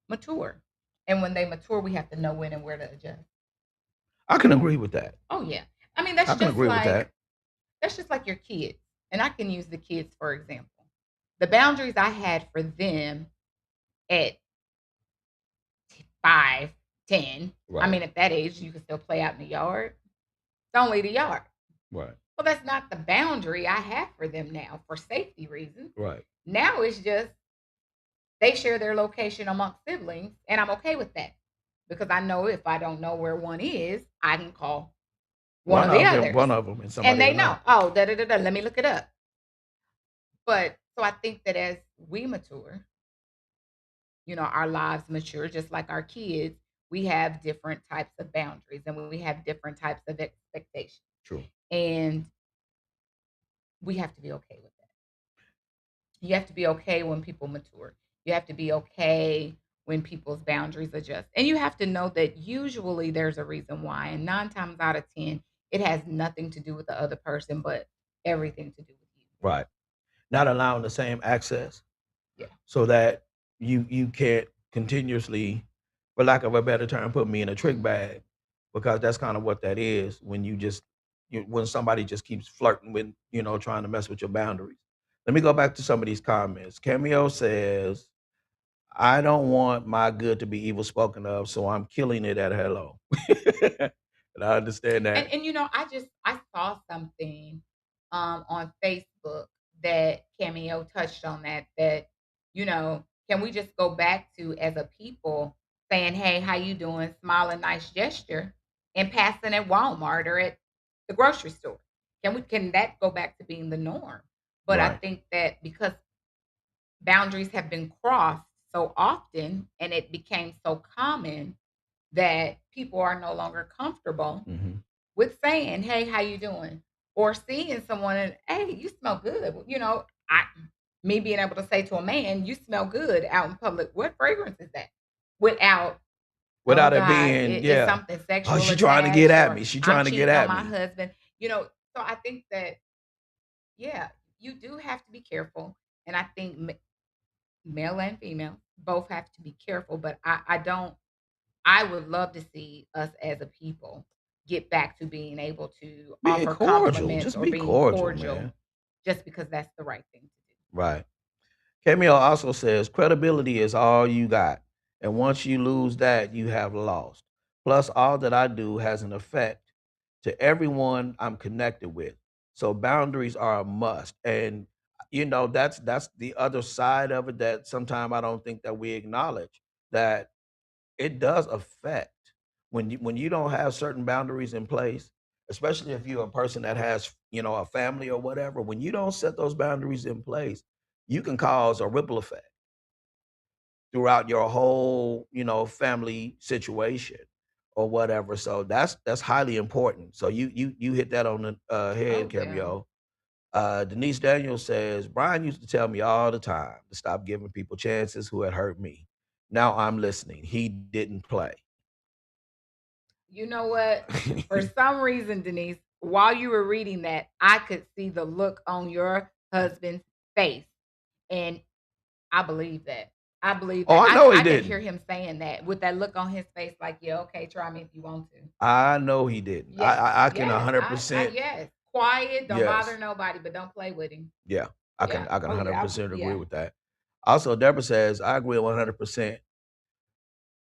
mature. And when they mature, we have to know when and where to adjust. I can agree with that. Oh yeah. I mean, I can agree with that. that's just like your kids. And I can use the kids for example. The boundaries I had for them at 5, 10. I Right. mean, at that age, you can still play out in the yard. Don't leave the yard. Right. Well, that's not the boundary I have for them now for safety reasons. Right. Now it's just they share their location amongst siblings, and I'm okay with that because I know if I don't know where one is, I can call one of the others, One of them, and and somebody they will know. know. Oh, da da da da. Let me look it up. But so I think that as we mature, our lives mature, just like our kids, we have different types of boundaries and we have different types of expectations. True. And we have to be okay with that. You have to be okay when people mature. You have to be okay when people's boundaries adjust. And you have to know that usually there's a reason why. And 9 times out of 10, it has nothing to do with the other person, but everything to do with you. Right. Not allowing the same access Yeah. so that you can't continuously, for lack of a better term, put me in a trick bag, because that's kind of what that is when when somebody just keeps flirting with, trying to mess with your boundaries. Let me go back to some of these comments. Cameo says, I don't want my good to be evil spoken of, so I'm killing it at hello. And I understand And that. I saw something on Facebook that Cameo touched on that can we just go back to as a people saying, "Hey, how you doing?" Smiling, nice gesture, and passing at Walmart or at the grocery store. Can that go back to being the norm? But I Right. think that because boundaries have been crossed so often and it became so common that people are no longer comfortable Hmm. with saying, "Hey, how you doing?" Or seeing someone and, "Hey, you smell good." I me being able to say to a man, "You smell good" out in public. What fragrance is that? Without, "Oh Without it God, being, is yeah. something Oh, sexual she trying to get attached at or me. She I'm trying to get cheating on at my me. husband." So I think that yeah, you do have to be careful, and I think male and female both have to be careful. But I don't. I would love to see us as a people get back to being able to Being offer cordial. compliments Just or be being cordial, cordial man. just because that's the right thing to do. Right. Camille also says credibility is all you got. And once you lose that, you have lost. Plus, all that I do has an effect to everyone I'm connected with. So boundaries are a must. And that's the other side of it that sometimes I don't think that we acknowledge, that it does affect when you don't have certain boundaries in place, especially if you're a person that has, a family or whatever. When you don't set those boundaries in place, you can cause a ripple effect throughout your whole, family situation or whatever. So that's highly important. So you hit that on the head, Oh yeah. Cameo. Denise Daniels says, Brian used to tell me all the time to stop giving people chances who had hurt me. Now I'm listening. He didn't play. You know what? For some reason, Denise, while you were reading that, I could see the look on your husband's face. And I believe that. I believe Oh, that. I I, know he I could hear didn't. him saying that with that look on his face, like, "Yeah, okay, try me if you want to." I know he didn't. Yes, I can yes, I 100%. yes. Quiet, don't bother Yes. nobody, but don't play with him. Yeah. Yeah. I can Oh yeah. 100% agree Yeah. with that. Also, Deborah says, I agree 100%.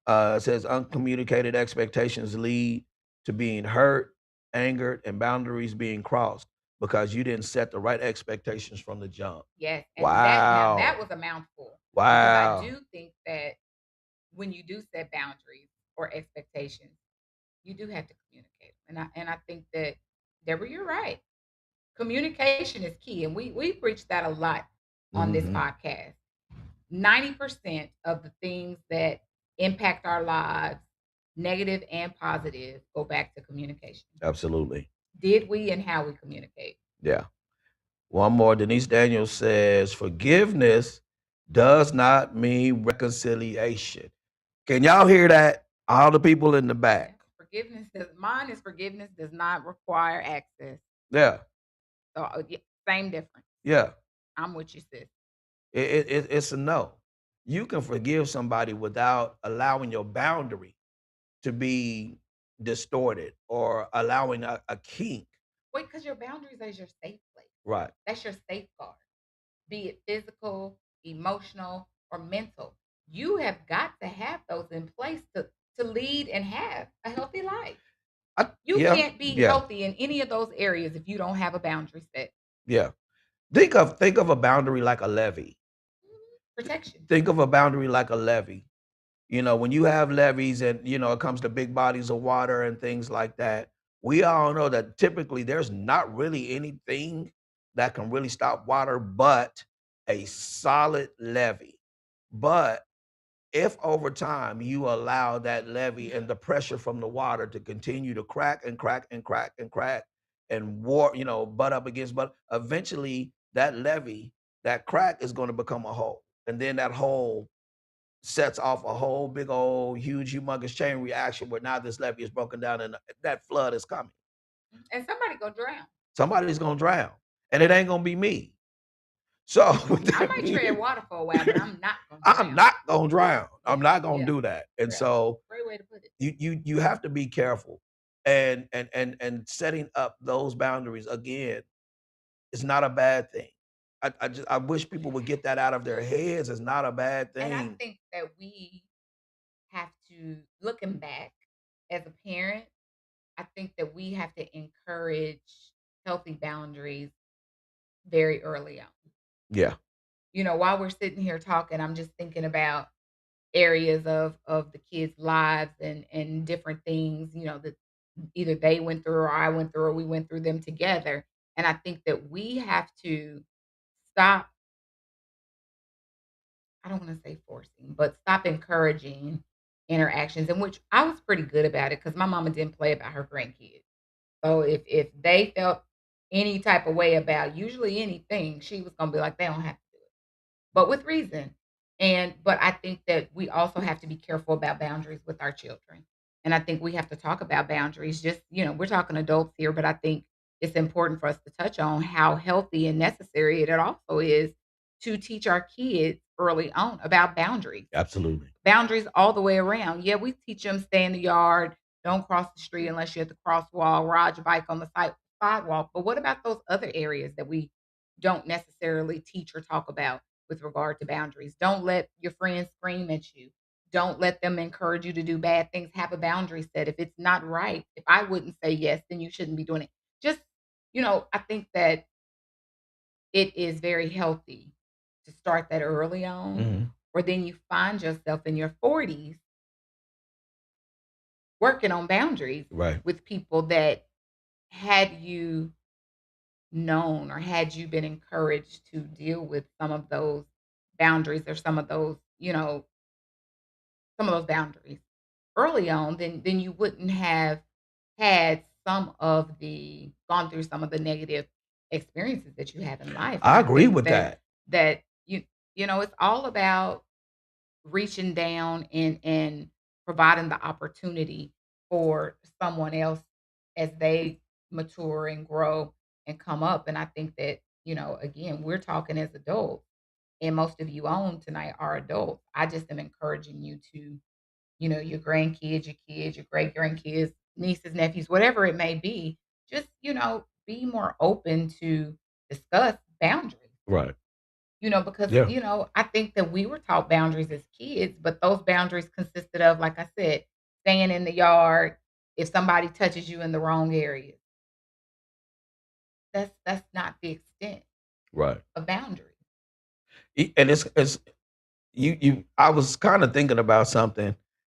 It says uncommunicated expectations lead to being hurt, angered, and boundaries being crossed because you didn't set the right expectations from the jump. Yes, and that Wow. was a mouthful, because I Wow. do think that when you do set boundaries or expectations, you do have to communicate. And I think that, Deborah, you're right. Communication is key, and we preach that a lot on this Mhm. podcast. 90% of the things that impact our lives, negative and positive, go back to communication. Absolutely. Did we and how we communicate? Yeah. One more. Denise Daniels says forgiveness does not mean reconciliation. Can y'all hear that? All the people in the Yeah. back. Forgiveness does not require access. Yeah. So yeah, same difference. Yeah. I'm with you, sis. It's a no. You can forgive somebody without allowing your boundary to be distorted or allowing a kink. Wait, because your boundaries is your safe place. Right. That's your safeguard, be it physical, emotional, or mental. You have got to have those in place to lead and have a healthy life. You Yeah. can't be Yeah. healthy in any of those areas if you don't have a boundary set. Yeah. Think of a boundary like a levee. Protection. Think of a boundary like a levee. When you have levees and it comes to big bodies of water and things like that, we all know that typically there's not really anything that can really stop water but a solid levee. But if over time you allow that levee and the pressure from the water to continue to crack and crack and crack and crack and butt up against, but eventually that levee, that crack is going to become a hole. And then that hole sets off a whole big old huge humongous chain reaction where now this levee is broken down and that flood is coming. And somebody go drown. Somebody's gonna drown, and it ain't gonna be me. So with I that might tread being, water for a while, but I'm not gonna I'm drown. not gonna drown. I'm Yeah, not gonna yeah, do that. And yeah. so Great way to put it. you have to be careful, and setting up those boundaries again is not a bad thing. I wish people would get that out of their heads. It's not a bad And I thing. think that we have to, looking back as a parent, I think that we have to encourage healthy boundaries very early on. Yeah. While we're sitting here talking, I'm just thinking about areas of the kids' lives and different things, that either they went through or I went through or we went through them together. And I think that we have to stop, I don't want to say forcing, but stop encouraging interactions, in which I was pretty good about it because my mama didn't play about her grandkids. So if they felt any type of way about usually anything, she was gonna be like, they don't have to do it, but with reason. But I think that we also have to be careful about boundaries with our children. And I think we have to talk about boundaries. Just, we're talking adults here, but I think it's important for us to touch on how healthy and necessary it also is to teach our kids early on about boundaries. Absolutely. Boundaries all the way around. Yeah, we teach them stay in the yard, don't cross the street unless you're at the crosswalk, ride your bike on the sidewalk. But what about those other areas that we don't necessarily teach or talk about with regard to boundaries? Don't let your friends scream at you. Don't let them encourage you to do bad things. Have a boundary set. If it's not right, if I wouldn't say yes, then you shouldn't be doing it. Just, I think that it is very healthy to start that early on, Mhm. or then you find yourself in your 40s working on boundaries Right. with people that, had you known or had you been encouraged to deal with some of those boundaries or some of those boundaries early on, then you wouldn't have had some of the gone through some of the negative experiences that you have in life. And I I agree think with that. that it's all about reaching down and providing the opportunity for someone else as they mature and grow and come up. And I think that, again, we're talking as adults, and most of you on tonight are adults. I just am encouraging you to, your grandkids, your kids, your great grandkids, nieces, nephews, whatever it may be, just, be more open to discuss boundaries. Right. Because, Yeah. I think that we were taught boundaries as kids, but those boundaries consisted of, like I said, staying in the yard if somebody touches you in the wrong area. That's not the extent Right. of boundaries. And it's you I was kind of thinking about something,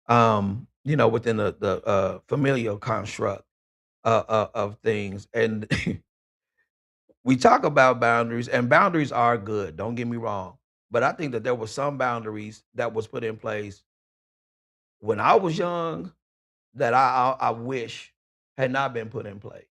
within the familial construct of things. And we talk about boundaries, and boundaries are good. Don't get me wrong, but I think that there were some boundaries that was put in place when I was young that I wish had not been put in place.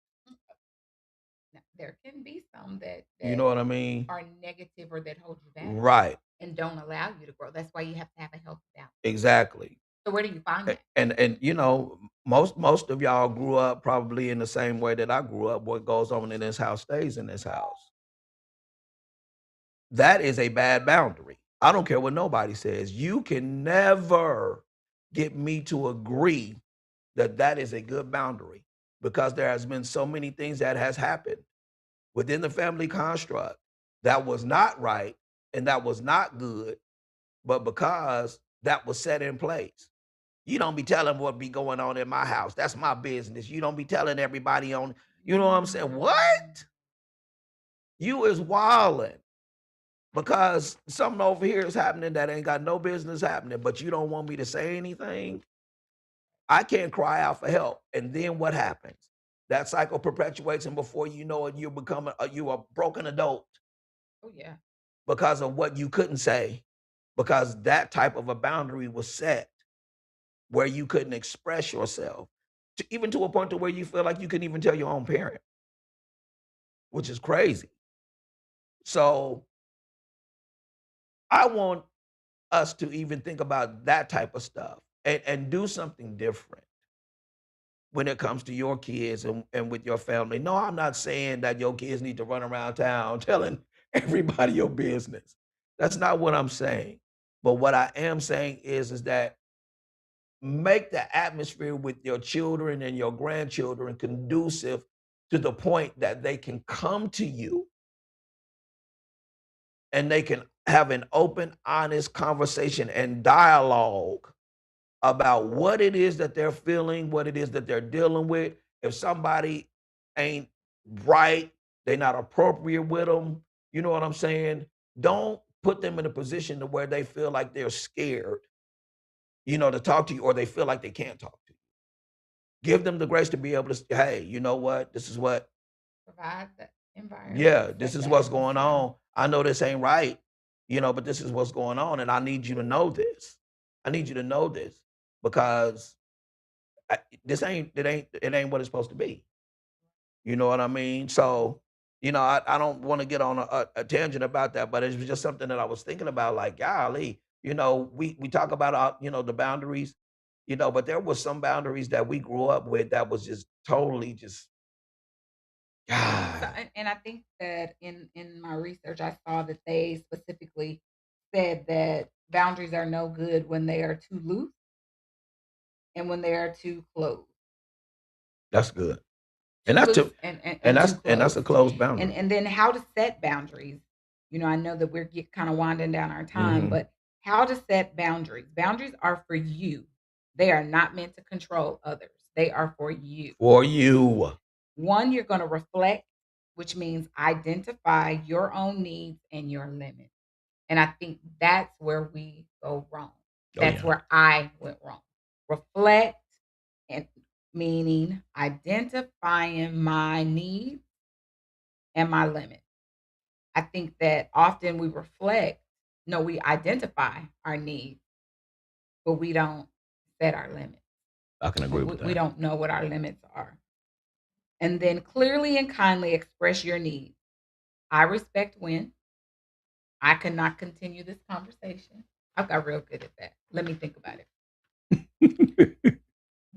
Now, there can be some that You know that what I mean? are negative or that hold you back Right. and don't allow you to grow. That's why you have to have a healthy balance. Exactly. So where do you find that? And most of y'all grew up probably in the same way that I grew up. What goes on in this house stays in this house. That is a bad boundary. I don't care what nobody says. You can never get me to agree that that is a good boundary, because there has been so many things that has happened within the family construct that was not right and that was not good, but because that was set in place. You don't be telling what be going on in my house. That's my business. You don't be telling everybody on, you know what I'm saying? Mm. What? You is wilding because something over here is happening that ain't got no business happening, but you don't want me to say anything. I can't cry out for help. And then what happens? That cycle perpetuates, and before you know it, you become you a broken adult Oh yeah. because of what you couldn't say, because that type of a boundary was set where you couldn't express yourself, even to a point to where you feel like you couldn't even tell your own parent, which is crazy. So I want us to even think about that type of stuff and do something different when it comes to your kids and with your family. No, I'm not saying that your kids need to run around town telling everybody your business. That's not what I'm saying. But what I am saying is that make the atmosphere with your children and your grandchildren conducive to the point that they can come to you and they can have an open, honest conversation and dialogue about what it is that they're feeling, what it is that they're dealing with. If somebody ain't right, they're not appropriate with them. You know what I'm saying? Don't put them in a position to where they feel like they're scared, to talk to you, or they feel like they can't talk to you. Give them the grace to be able to say, hey, you know what? This is what, Provide that environment yeah, to this set is the what's going atmosphere. on. I know this ain't right, but this is what's going on. And I need you to know this. I need you to know this because this ain't what it's supposed to be. You know what I mean? So, I don't want to get on a tangent about that, but it was just something that I was thinking about. Like, golly, we talk about the boundaries, but there was some boundaries that we grew up with that was just totally just So, God. and I think that in my research, I saw that they specifically said that boundaries are no good when they are too loose and when they are too closed. That's good. And Too that's loose too, and too and that's a closed. closed And boundary. and then how to set boundaries. I know that we're kind of winding down our time, Hmm. but how to set boundaries. Boundaries are for you. They are not meant to control others. They are for you. For you. One, you're going to reflect, which means identify your own needs and your limits. And I think that's where we go wrong. Oh That's yeah. where I went wrong. Reflect, and meaning identifying my needs and my limits. I think that often we reflect, no, we identify our needs, but we don't set our limits. I can agree with We that. don't know what our limits are. And then clearly and kindly express your needs. I respect when I cannot continue this conversation. I've got real good at that. Let me think about it.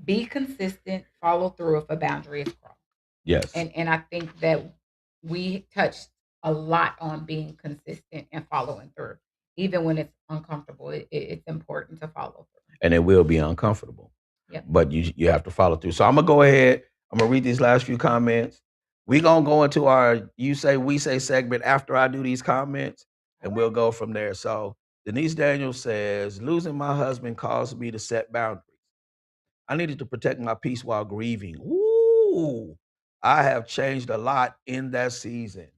Be consistent, follow through if a boundary is crossed. Yes. And I think that we touched a lot on being consistent and following through. Even when it's uncomfortable, it's important to follow through. And it will be uncomfortable, Yep. but you have to follow through. So I'm gonna go ahead. I'm gonna read these last few comments. We gonna go into our you say we say segment after I do these comments, and Okay. we'll go from there. So Denise Daniels says, losing my husband caused me to set boundaries. I needed to protect my peace while grieving. Ooh, I have changed a lot in that season.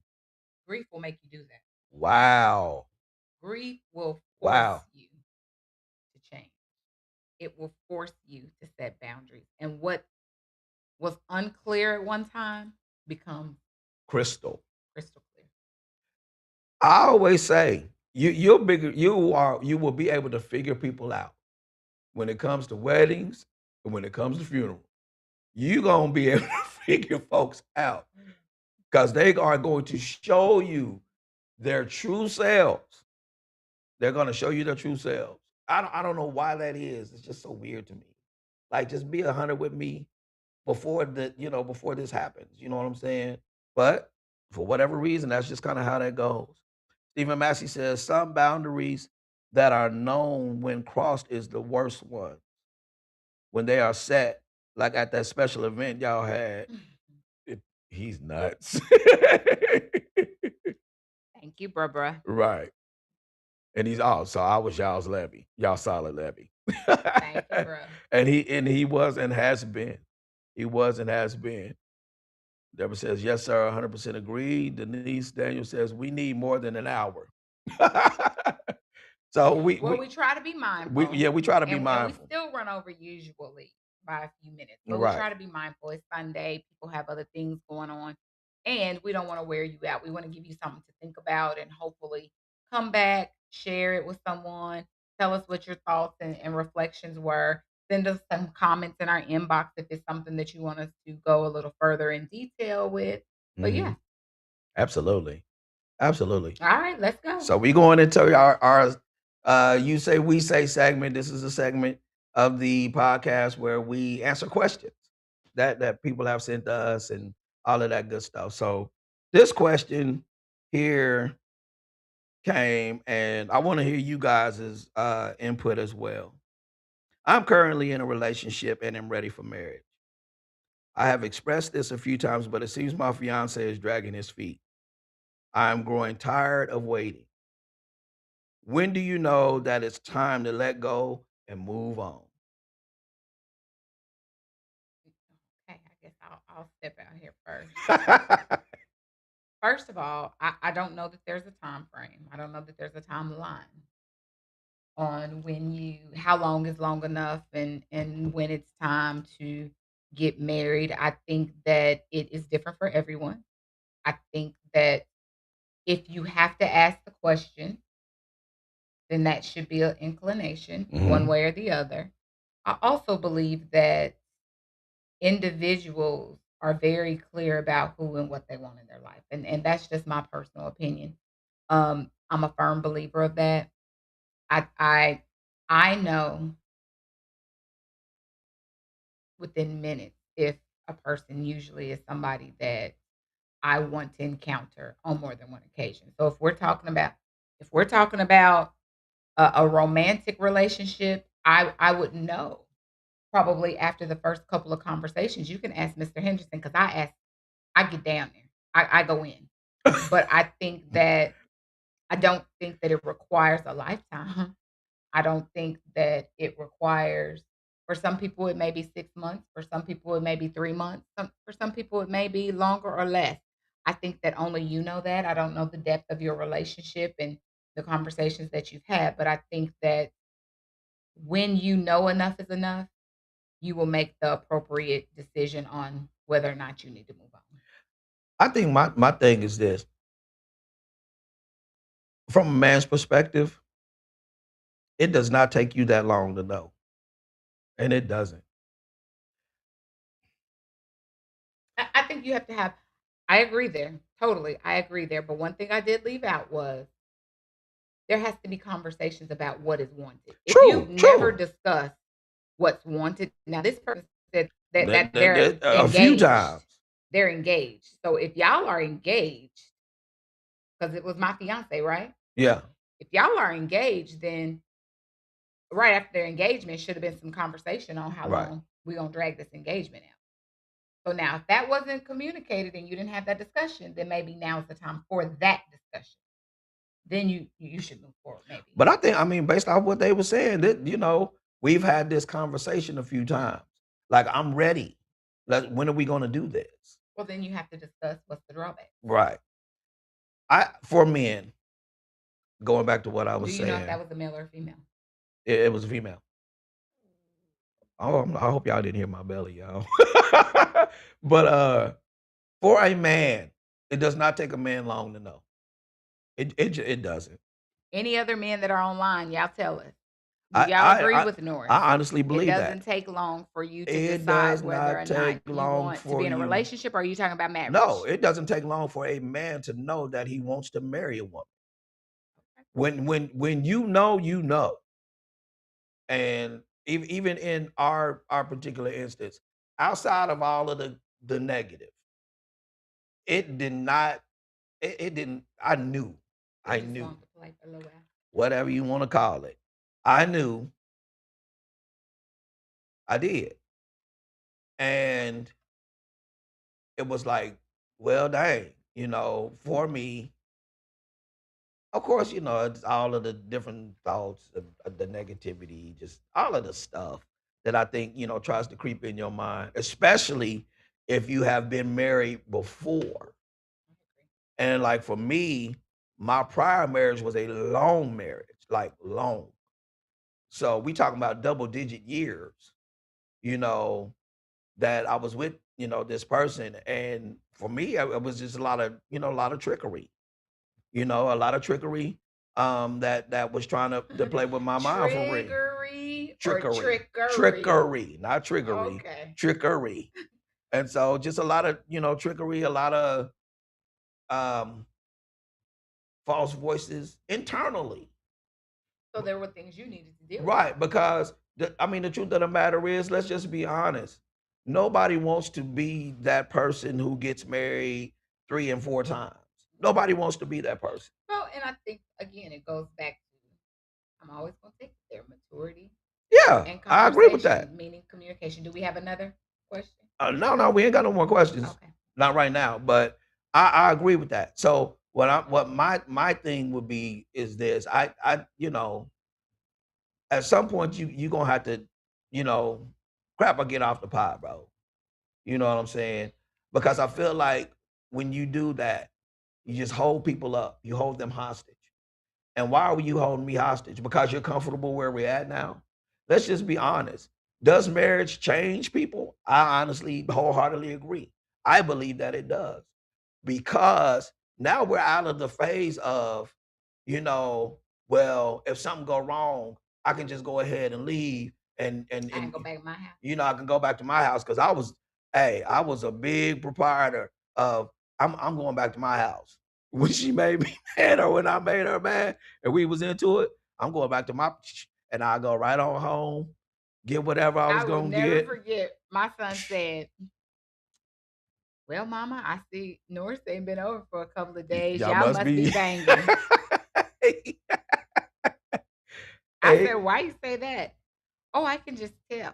Grief will make you do that. Wow. Grief will force Wow. you to change. It will force you to set boundaries. And what was unclear at one time becomes Crystal. crystal clear. I always say you will be able to figure people out when it comes to weddings and when it comes to funerals. You gonna be able to figure folks out because they are going to show you their true selves. They're gonna show you their true selves. I don't know why that is. It's just so weird to me. Like just be 100 with me before this happens. You know what I'm saying? But for whatever reason, that's just kind of how that goes. Stephen Massey says some boundaries that are known when crossed is the worst one. When they are set, like at that special event y'all had, it, he's nuts. Thank you, bruh. Right. And he's so I was y'all's levy, y'all solid levy. Thank you, bruh. And he was and has been. He was and has been. Deborah says, yes, sir, 100% agree. Denise Daniel says, we need more than an hour. So Well, we try to be mindful, we try to be and we mindful. still run over usually by a few minutes, but we Right. try to be mindful. It's Sunday, people have other things going on, and we don't want to wear you out. We want to give you something to think about, and hopefully come back, share it with someone, tell us what your thoughts and reflections were. Send us some comments in our inbox if it's something that you want us to go a little further in detail with. But yeah, Mhm. Absolutely. Absolutely. all right, let's go. So we going into our you say we say segment. This is a segment of the podcast where we answer questions that people have sent to us and all of that good stuff. So this question here came, and I want to hear you guys' input as well. I'm currently in a relationship and am ready for marriage. I have expressed this a few times, but it seems my fiance is dragging his feet. I am growing tired of waiting. When do you know that it's time to let go and move on? Okay, I guess I'll step out here first. First of all, I don't know that there's a time frame. I don't know that there's a timeline on when you how long is long enough and when it's time to get married. I think that it is different for everyone. I think that if you have to ask the question, then that should be an inclination one Mhm. way or the other. I also believe that individuals are very clear about who and what they want in their life. And that's just my personal opinion. I'm a firm believer of that. I I I know within minutes if a person usually is somebody that I want to encounter on more than one occasion. So if we're talking about a romantic relationship, I would know probably after the first couple of conversations. You can ask Mr. Henderson because I get down there. I go in. But I don't think that it requires a lifetime. I don't think that it requires for some people it may be 6 months, for some people it may be 3 months, for some people it may be longer or less. I think that only you know that. I don't know the depth of your relationship and the conversations that you've had, but I think that when you know enough is enough, you will make the appropriate decision on whether or not you need to move on. I think my thing is this: from a man's perspective, it does not take you that long to know, and it doesn't. I think you have to have I agree there. Totally. I agree there. But one thing I did leave out was there has to be conversations about what is wanted. If you've True, never true. discussed what's wanted, now this person said that they're A few engaged. times. They're engaged. So if y'all are engaged, because it was my fiance, right? Yeah, If y'all are engaged, then right after their engagement should have been some conversation on how right. long we're gonna drag this engagement out. So now if that wasn't communicated and you didn't have that discussion, then maybe now's the time for that discussion. then you should move forward maybe. But I mean, based off what they were saying, that we've had this conversation a few times. Like, I'm ready. When are we going to do this? Well, then you have to discuss what's the drawback. Right. For men, going back to what I was Do you know if saying, that was a male or female? it was a female. Oh, I hope y'all didn't hear my belly, y'all. But for a man, it does not take a man long to know. It doesn't. Any other men that are online, y'all tell us. Do I y'all agree I I, with Norris? I honestly It believe that doesn't take long for you to it decide does whether not or not take you long want to for be in a you. relationship, or are you talking about marriage? No, it doesn't take long for a man to know that he wants to marry a woman. When you know, you know. And even in our particular instance, outside of all of the negative, it did not. It didn't. I knew. You I just knew. wanted to play for a little while. Whatever you want to call it, I knew. I did, and it was like, well, dang, for me. Of course, it's all of the different thoughts, the negativity, just all of the stuff that I think, tries to creep in your mind, especially if you have been married before. And like for me, my prior marriage was a long marriage, like long. So we talking about double digit years, you know, that I was with, this person. And for me, it was just a lot of trickery. A lot of trickery that was trying to play with my mind for real. Triggery or Trickery. trickery? Trickery, not triggery. Okay. Trickery. And so just a lot of, trickery, a lot of um false voices internally. So there were things you needed to deal with. Right, because the truth of the matter is, let's just be honest. Nobody wants to be that person who gets married 3 and 4 times. Nobody wants to be that person. Well, and I think again it goes back to I'm always going to take their maturity Yeah, and I agree with that. conversation, meaning communication. Do we have another question? No, we ain't got no more questions. Okay. Not right now, but I agree with that. So what my thing would be is this. At some point you gonna have to, you know, crap or get off the pot, bro. You know what I'm saying? Because I feel like when you do that, you just hold people up. You hold them hostage. And why are you holding me hostage? Because you're comfortable where we're at now? Let's just be honest. Does marriage change people? I honestly, wholeheartedly agree. I believe that it does. Because now we're out of the phase of, you know, well, if something go wrong, I can just go ahead and leave I can go back to my house. I can go back to my house because I was a big proprietor of I'm going back to my house. When she made me mad or when I made her mad and we was into it, I'm going back to my and I go right on home, get whatever I was will gonna never get. forget. My son said, "Well, Mama, I see Norris ain't been over for a couple of days. Y'all must be banging." I said, "Why you say that?" "Oh, I can just tell.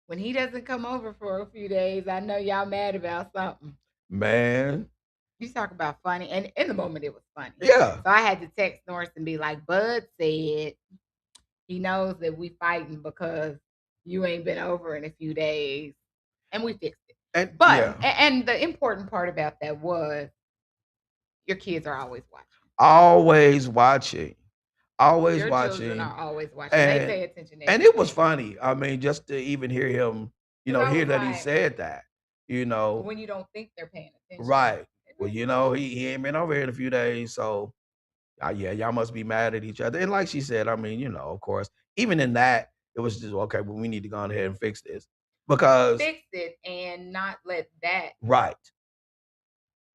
When he doesn't come over for a few days, I know y'all mad about something." Man. You talk about funny, and in the moment it was funny. Yeah. So I had to text Norris and be like, "Bud said he knows that we fighting because you ain't been over in a few days," and we fixed it. And the important part about that was your kids are always watching. Always watching. Always Your watching. children are always watching. They pay attention to And it was funny. I mean, just to even hear him, hear that he said that, when you don't think they're paying attention. Right. Well, he ain't been over here in a few days, so yeah, y'all must be mad at each other. And like she said, I mean, of course, even in that, it was just okay. Well, we need to go ahead and fix this because fix it and not let that right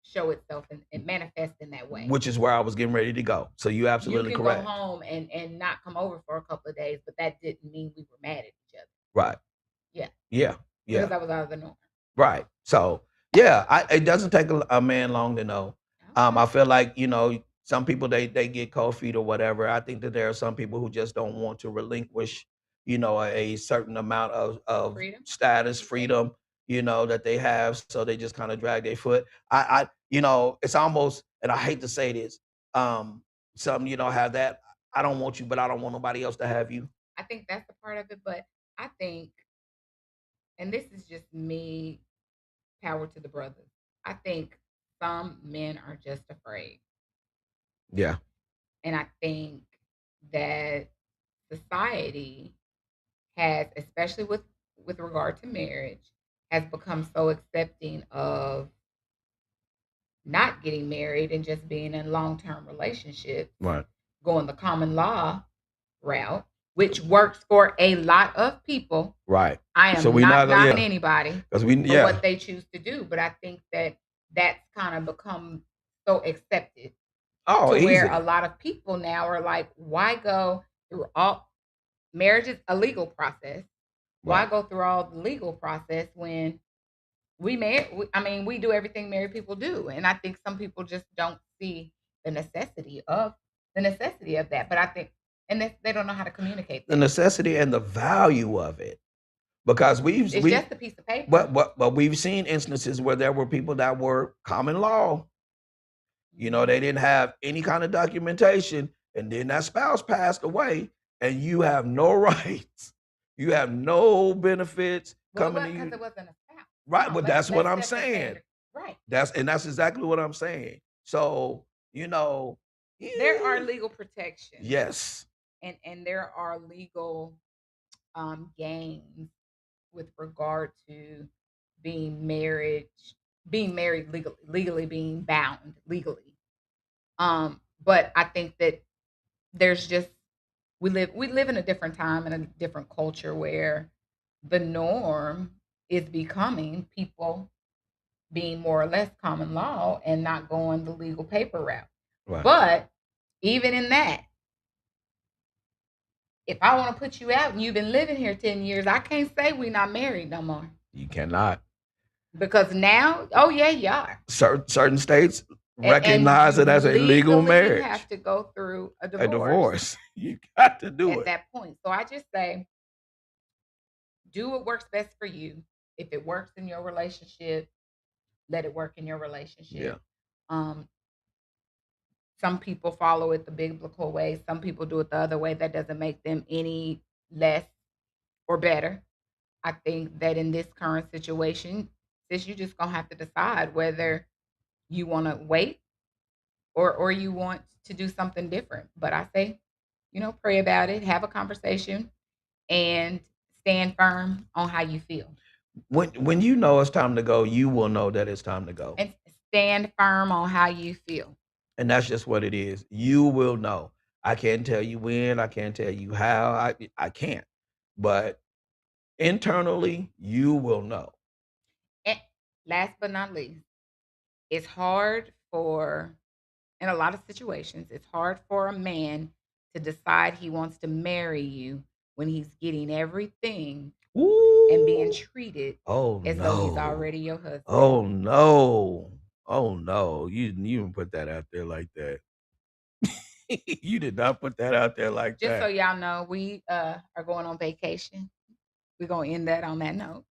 show itself and manifest in that way. Which is where I was getting ready to go. So you absolutely you can correct. go home and not come over for a couple of days, but that didn't mean we were mad at each other. Right. Yeah. Yeah. Because I was out of the norm. Right. So yeah, it doesn't take a man long to know. Okay. I feel like some people they get cold feet or whatever. I think that there are some people who just don't want to relinquish, a certain amount of Freedom. status, freedom, that they have. So they just kind of drag their foot. It's almost, and I hate to say this, some, have that. I don't want you, but I don't want nobody else to have you. I think that's the part of it. But I think, and this is just me, power to the brothers. I think some men are just afraid. Yeah. And I think that society has, especially with regard to marriage, has become so accepting of not getting married and just being in long-term relationships, Right. going the common law route, which works for a lot of people. Right. I So am we not not gonna, knocking anybody because we, for what they choose to do, but I think that that's kind of become so accepted Oh, to where easy. a lot of people now are like, why go through all marriage is a legal process. Why Right. go through all the legal process when we do everything married people do. And I think some people just don't see the necessity of that. But I think and they don't know how to communicate The that. necessity and the value of it, because It's we just a piece of paper. but we've seen instances where there were people that were common law. They didn't have any kind of documentation, and then that spouse passed away, and you have no rights. You have no benefits Well, coming to because you. it wasn't a spouse. Right, Come on, but that's what I'm let's set the saying. standard. Right. That's exactly what I'm saying. So, There are legal protections. yes. And there are legal gains with regard to being married legally being bound legally. But I think that there's just we live in a different time and a different culture where the norm is becoming people being more or less common law and not going the legal paper route. Right. But even in that, if I want to put you out and you've been living here 10 years, I can't say we're not married no more. You cannot. Because now, oh yeah, you are. Certain states recognize it as a legal marriage. You have to go through a divorce. A divorce. You got to do at it. that point. So I just say, do what works best for you. If it works in your relationship, let it work in your relationship. Yeah. Some people follow it the biblical way. Some people do it the other way. That doesn't make them any less or better. I think that in this current situation, sis, you're just gonna have to decide whether you want to wait or you want to do something different. But I say, pray about it, have a conversation, and stand firm on how you feel. When you know it's time to go, you will know that it's time to go. And stand firm on how you feel. And that's just what it is. You will know. I can't tell you when, I can't tell you how. I can't. But internally, you will know. And last but not least, it's hard in a lot of situations, it's hard for a man to decide he wants to marry you when he's getting everything and being treated though he's already your husband. Oh no. Oh no. You didn't put that out there like that. You did not put that out there like Just that. so y'all know, we are going on vacation. We're gonna end that on that note.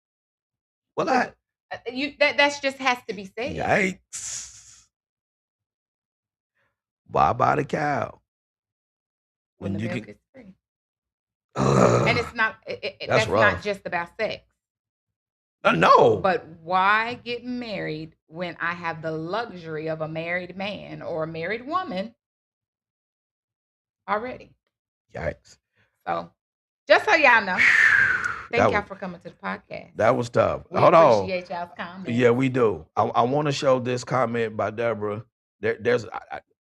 Well, that's just has to be said. Yikes. Bye the cow. When the milk is free. And it's not that's not just about sex. No. But why get married when I have the luxury of a married man or a married woman already? Yikes. So, just so y'all know, thank y'all for coming to the podcast. That was tough. We appreciate y'all's comments. Yeah, we do. I want to show this comment by Deborah.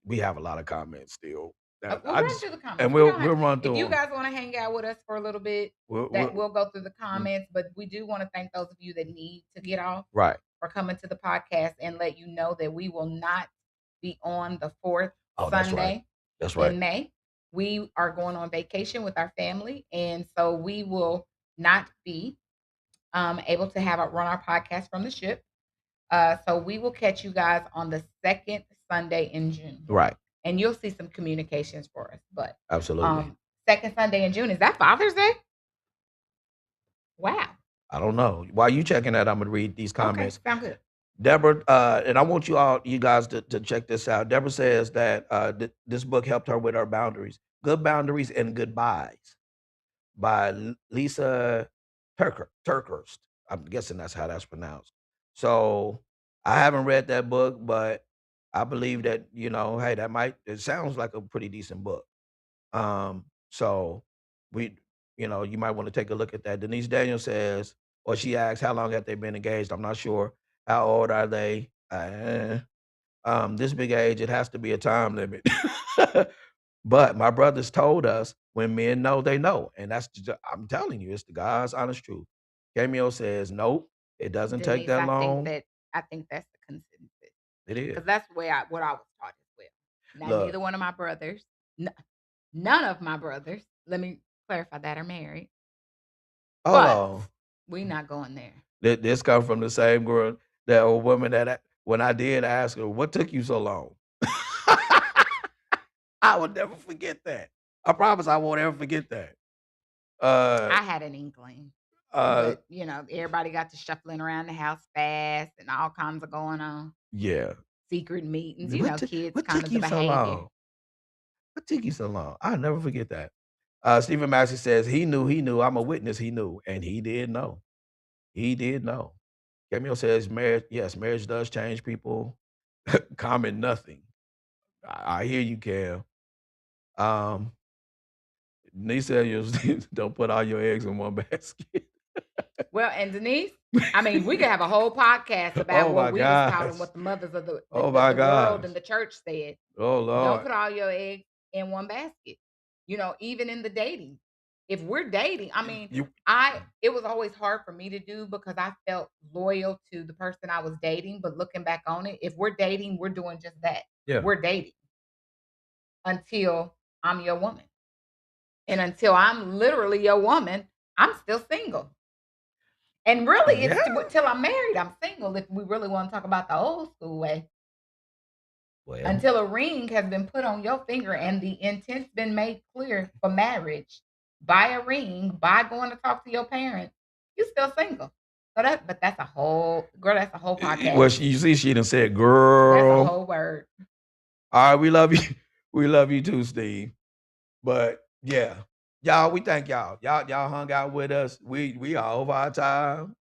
We have a lot of comments still. We'll run through the comments. And we'll run through them. If you them. guys want to hang out with us for a little bit, we'll go through the comments. But we do want to thank those of you that need to get off Right. for coming to the podcast and let you know that we will not be on the fourth Sunday That's right. in May. We are going on vacation with our family, and so we will not be able to run our podcast from the ship. So we will catch you guys on the second Sunday in June. Right. And you'll see some communications for us. But absolutely. Second Sunday in June, is that Father's Day? Wow. I don't know. While you checking that, I'm gonna read these comments. Okay, sound good. Deborah, and I want you guys to check this out. Deborah says that this book helped her with her boundaries, good boundaries and goodbyes, by Lisa Turkhurst. I'm guessing that's how that's pronounced. So I haven't read that book, but I believe that, hey, it sounds like a pretty decent book. So we, you might want to take a look at that. Denise Daniel says, or she asks, how long have they been engaged? I'm not sure. How old are they? This big age, it has to be a time limit. But my brothers told us when men know, they know. And I'm telling you, it's the God's honest truth. Cameo says, nope, it doesn't take Denise, that I think long. that I think that's the consensus. It is. Because that's what I was taught as well. Now, Look, neither one of my brothers, none of my brothers, let me clarify that, are married. hold But on. we're not going there. This comes from the same girl, that old woman that when I did ask her, what took you so long? I would never forget that. I promise I won't ever forget that. I had an inkling. But, everybody got to shuffling around the house fast and all kinds of going on. Yeah. Secret meetings, kids What kind took of the you so behavior. long? What took you so long? I'll never forget that. Stephen Massey says, he knew. I'm a witness, he knew. And he did know. He did know. Camille says, marriage does change people. Comment nothing. I hear you, Cam. Nisa, don't put all your eggs in one basket. Well, and Denise, I mean, we could have a whole podcast about Oh what my we was taught and gosh. what the mothers of the Oh my world gosh. and the church said. Oh Don't Lord. put all your eggs in one basket. Even in the dating. If we're dating, I mean, it was always hard for me to do because I felt loyal to the person I was dating. But looking back on it, if we're dating, we're doing just that. Yeah. We're dating until I'm your woman. And until I'm literally your woman, I'm still single. And really, it's till I'm married, I'm single. If we really want to talk about the old school way, Well, until a ring has been put on your finger and the intent's been made clear for marriage, buy a ring, by going to talk to your parents, you still single. So that's a whole podcast. well, you see, she done said, That's a girl. whole word. All right, we love you. We love you too, Steve. But yeah, y'all, we thank y'all. Y'all hung out with us. We are over our time,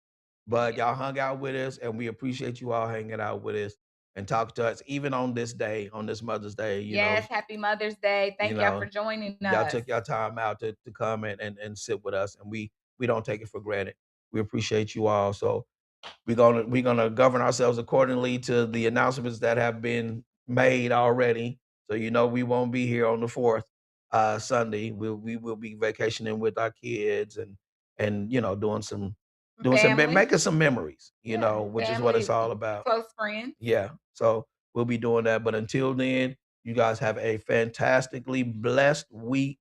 but y'all hung out with us, and we appreciate you all hanging out with us and talk to us, even on this day, on this Mother's Day. Yes, happy Mother's Day. Thank y'all for joining us. Y'all took your time out to come and sit with us, and we don't take it for granted. We appreciate you all. So we're gonna govern ourselves accordingly to the announcements that have been made already. So we won't be here on the 4th Sunday. We will be vacationing with our kids and doing some making some memories, which is what it's all about. Close friends. Yeah. So we'll be doing that. But until then, you guys have a fantastically blessed week.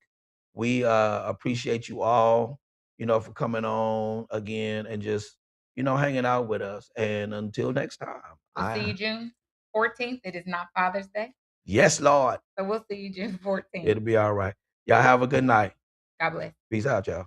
We appreciate you all, for coming on again and just, hanging out with us. And until next time. We'll see you June 14th. It is not Father's Day. Yes, Lord. So we'll see you June 14th. It'll be all right. Y'all have a good night. God bless. Peace out, y'all.